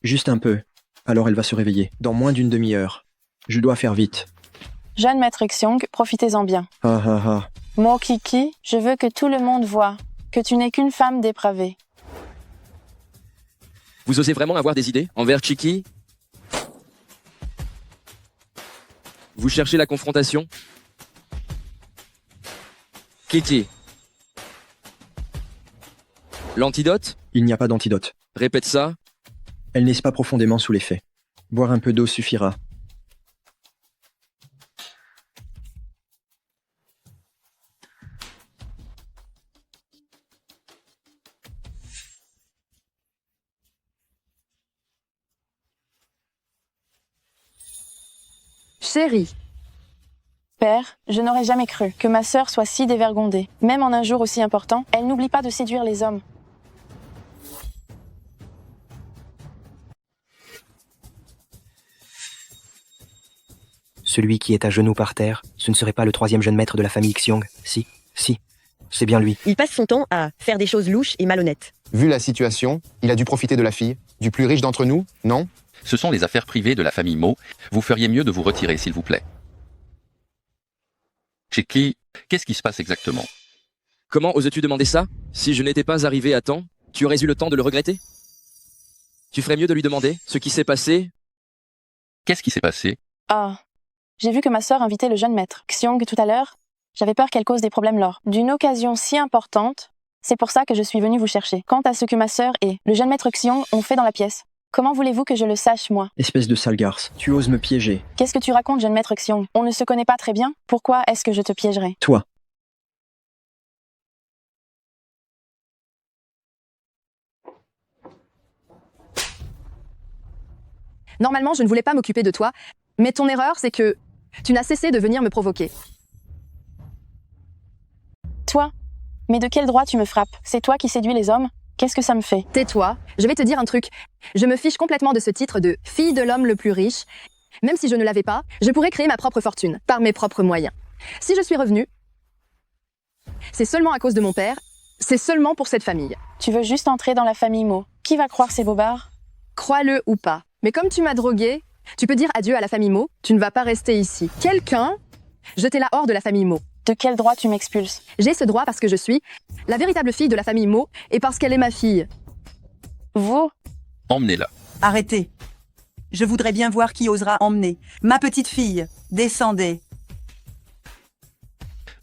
Juste un peu. Alors elle va se réveiller. Dans moins d'une demi-heure. Je dois faire vite. Jeune maître Xiong, profitez-en bien. Ha ha ha. Mo Kiki, je veux que tout le monde voie que tu n'es qu'une femme dépravée. Vous osez vraiment avoir des idées envers Chiki? Vous cherchez la confrontation? Kitty. L'antidote? Il n'y a pas d'antidote. Répète ça. Elle n'est pas profondément sous l'effet. Boire un peu d'eau suffira. Chérie. Père, je n'aurais jamais cru que ma sœur soit si dévergondée. Même en un jour aussi important, elle n'oublie pas de séduire les hommes. Celui qui est à genoux par terre, ce ne serait pas le troisième jeune maître de la famille Xiong? Si, c'est bien lui. Il passe son temps à faire des choses louches et malhonnêtes. Vu la situation, il a dû profiter de la fille, du plus riche d'entre nous, non? Ce sont les affaires privées de la famille Mo. Vous feriez mieux de vous retirer, s'il vous plaît. Chiki, qu'est-ce qui se passe exactement? Comment oses-tu demander ça? Si je n'étais pas arrivé à temps, tu aurais eu le temps de le regretter? Tu ferais mieux de lui demander ce qui s'est passé. Qu'est-ce qui s'est passé? Ah, j'ai vu que ma sœur invitait le jeune maître Xiong tout à l'heure. J'avais peur qu'elle cause des problèmes lors d'une occasion si importante. C'est pour ça que je suis venue vous chercher. Quant à ce que ma sœur et le jeune maître Xiong ont fait dans la pièce, comment voulez-vous que je le sache, moi? Espèce de sale garce, tu oses me piéger. Qu'est-ce que tu racontes, jeune maître Xiong? On ne se connaît pas très bien. Pourquoi est-ce que je te piégerais? Toi. Normalement, je ne voulais pas m'occuper de toi, mais ton erreur, c'est que tu n'as cessé de venir me provoquer. Toi? Mais de quel droit tu me frappes? C'est toi qui séduis les hommes? Qu'est-ce que ça me fait? Tais-toi, je vais te dire un truc. Je me fiche complètement de ce titre de fille de l'homme le plus riche, Même si je ne l'avais pas, je pourrais créer ma propre fortune, par mes propres moyens. Si je suis revenue, c'est seulement à cause de mon père, c'est seulement pour cette famille. Tu veux juste entrer dans la famille Mo. Qui va croire ces bobards? Crois-le ou pas. Mais comme tu m'as drogué, tu peux dire adieu à la famille Mo, tu ne vas pas rester ici. Quelqu'un, jetez-la hors de la famille Mo. De quel droit tu m'expulses? J'ai ce droit parce que je suis la véritable fille de la famille Mo et parce qu'elle est ma fille. Vous? Emmenez-la. Arrêtez. Je voudrais bien voir qui osera emmener. Ma petite fille, descendez.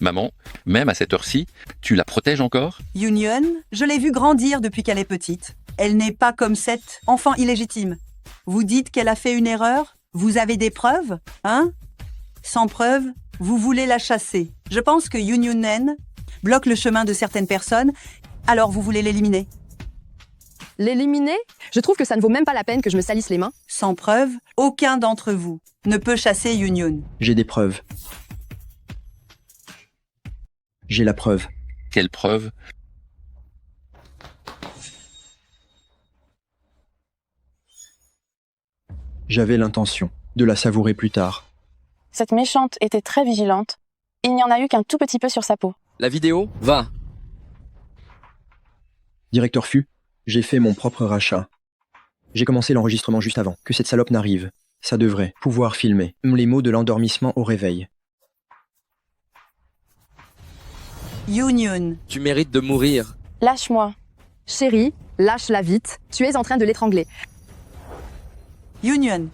Maman, même à cette heure-ci, tu la protèges encore? Union, je l'ai vue grandir depuis qu'elle est petite. Elle n'est pas comme cette enfant illégitime. Vous dites qu'elle a fait une erreur? Vous avez des preuves? Hein? Sans preuves, vous voulez la chasser. Je pense que Union bloque le chemin de certaines personnes, alors vous voulez l'éliminer. L'éliminer? Je trouve que ça ne vaut même pas la peine que je me salisse les mains. Sans preuve, aucun d'entre vous ne peut chasser Union. J'ai des preuves. J'ai la preuve. Quelle preuve? J'avais l'intention de la savourer plus tard. Cette méchante était très vigilante. Il n'y en a eu qu'un tout petit peu sur sa peau. La vidéo va. Directeur Fu, j'ai fait mon propre rachat. J'ai commencé l'enregistrement juste avant que cette salope n'arrive. Ça devrait pouvoir filmer les mots de l'endormissement au réveil. Union. Tu mérites de mourir. Lâche-moi. Chérie, lâche-la vite. Tu es en train de l'étrangler. Union.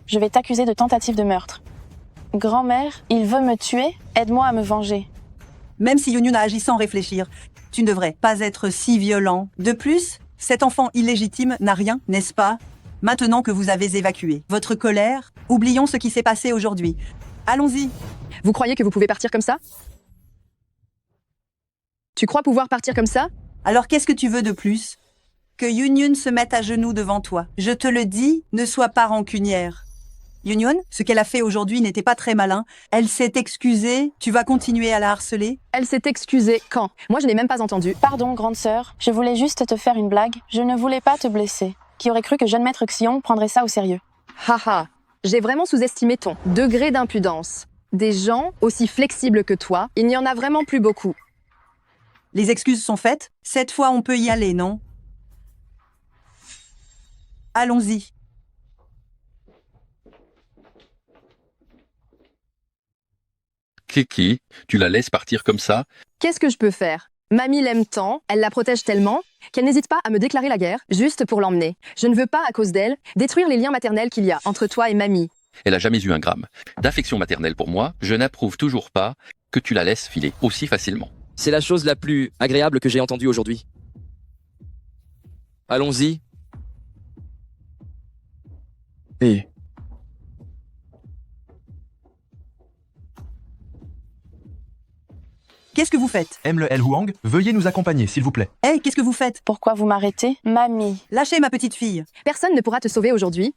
Je vais t'accuser de tentative de meurtre. Grand-mère, il veut me tuer? Aide-moi à me venger. Même si Union a agi sans réfléchir, tu ne devrais pas être si violent. De plus, cet enfant illégitime n'a rien, n'est-ce pas? Maintenant que vous avez évacué votre colère, oublions ce qui s'est passé aujourd'hui. Allons-y. Vous croyez que vous pouvez partir comme ça? Tu crois pouvoir partir comme ça? Alors qu'est-ce que tu veux de plus? Que Union se mette à genoux devant toi. Je te le dis, ne sois pas rancunière. Union, ce qu'elle a fait aujourd'hui n'était pas très malin. Elle s'est excusée. Tu vas continuer à la harceler? Elle s'est excusée quand? Moi, je n'ai même pas entendu. Pardon, grande sœur. Je voulais juste te faire une blague. Je ne voulais pas te blesser. Qui aurait cru que jeune maître Xiong prendrait ça au sérieux? Haha, j'ai vraiment sous-estimé ton degré d'impudence. Des gens aussi flexibles que toi, il n'y en a vraiment plus beaucoup. Les excuses sont faites. Cette fois, on peut y aller, non? Allons-y. Kiki, tu la laisses partir comme ça? Qu'est-ce que je peux faire? Mamie l'aime tant, elle la protège tellement, qu'elle n'hésite pas à me déclarer la guerre, juste pour l'emmener. Je ne veux pas, à cause d'elle, détruire les liens maternels qu'il y a entre toi et Mamie. Elle a jamais eu un gramme d'affection maternelle pour moi. Je n'approuve toujours pas que tu la laisses filer aussi facilement. C'est la chose la plus agréable que j'ai entendue aujourd'hui. Allons-y. Et Qu'est-ce que vous faites? M. Le El Huang, veuillez nous accompagner, s'il vous plaît. Hé, qu'est-ce que vous faites? Pourquoi vous m'arrêtez? Mamie. Lâchez ma petite fille. Personne ne pourra te sauver aujourd'hui.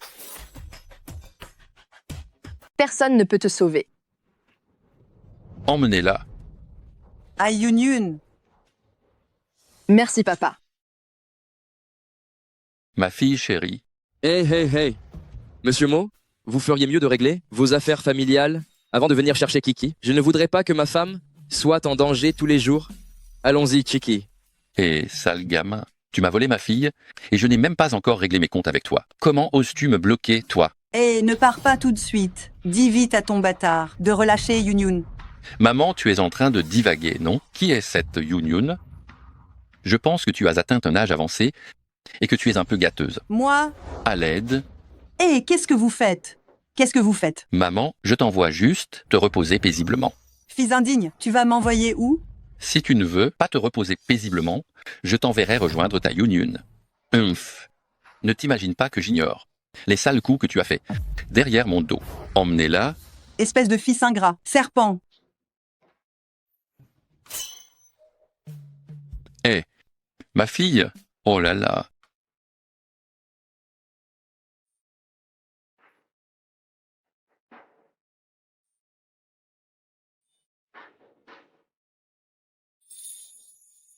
Personne ne peut te sauver. Emmenez-la. À Union. Merci, papa. Ma fille chérie. Hey. Monsieur Mo, vous feriez mieux de régler vos affaires familiales avant de venir chercher Kiki. Je ne voudrais pas que ma femme soit en danger tous les jours. Allons-y, Kiki. Et sale gamin, tu m'as volé ma fille et je n'ai même pas encore réglé mes comptes avec toi. Comment oses-tu me bloquer, toi? Hé, ne pars pas tout de suite. Dis vite à ton bâtard de relâcher Union. Maman, tu es en train de divaguer, non? Qui est cette Union? Je pense que tu as atteint un âge avancé et que tu es un peu gâteuse. Moi? À l'aide. Hé, qu'est-ce que vous faites? Qu'est-ce que vous faites? Maman, je t'envoie juste te reposer paisiblement. Fils indigne, tu vas m'envoyer où? Si tu ne veux pas te reposer paisiblement, je t'enverrai rejoindre ta Union. Humph. Ne t'imagine pas que j'ignore les sales coups que tu as faits derrière mon dos. Emmenez-la. Espèce de fils ingrat, serpent. Hé, ma fille. Oh là là.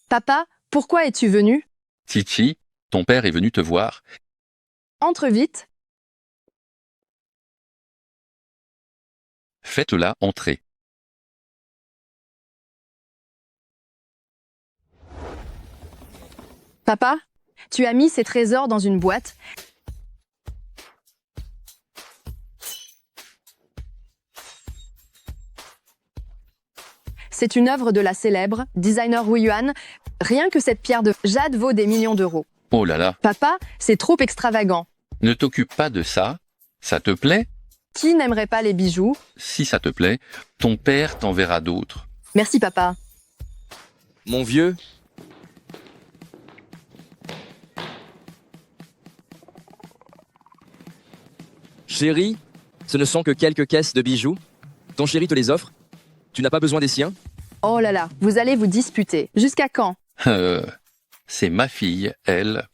Papa, pourquoi es-tu venu? Tichi, ton père est venu te voir. Entre vite. Faites-la entrer. Papa, tu as mis ces trésors dans une boîte. C'est une œuvre de la célèbre designer Wu Yuan. Rien que cette pierre de jade vaut des millions d'euros. Oh là là, Papa, c'est trop extravagant. ne t'occupe pas de ça. Ça te plaît? Qui n'aimerait pas les bijoux? Si ça te plaît, ton père t'enverra d'autres. Merci, papa. Mon vieux. Chérie, ce ne sont que quelques caisses de bijoux. Ton chéri te les offre. Tu n'as pas besoin des siens. Oh là là, vous allez vous disputer. Jusqu'à quand? C'est ma fille, elle.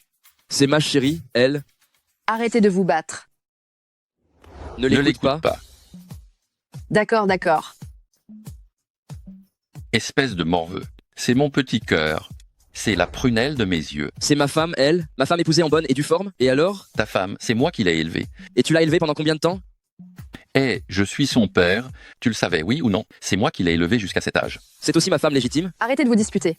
C'est ma chérie, elle. Arrêtez de vous battre. Ne l'écoute pas. D'accord, d'accord. Espèce de morveux. C'est mon petit cœur. C'est la prunelle de mes yeux. C'est ma femme, elle. Ma femme épousée en bonne et due forme. Et alors? Ta femme, c'est moi qui l'ai élevée. Et tu l'as élevée pendant combien de temps? Eh, je suis son père. Tu le savais, oui ou non? C'est moi qui l'ai élevée jusqu'à cet âge. C'est aussi ma femme légitime. Arrêtez de vous disputer.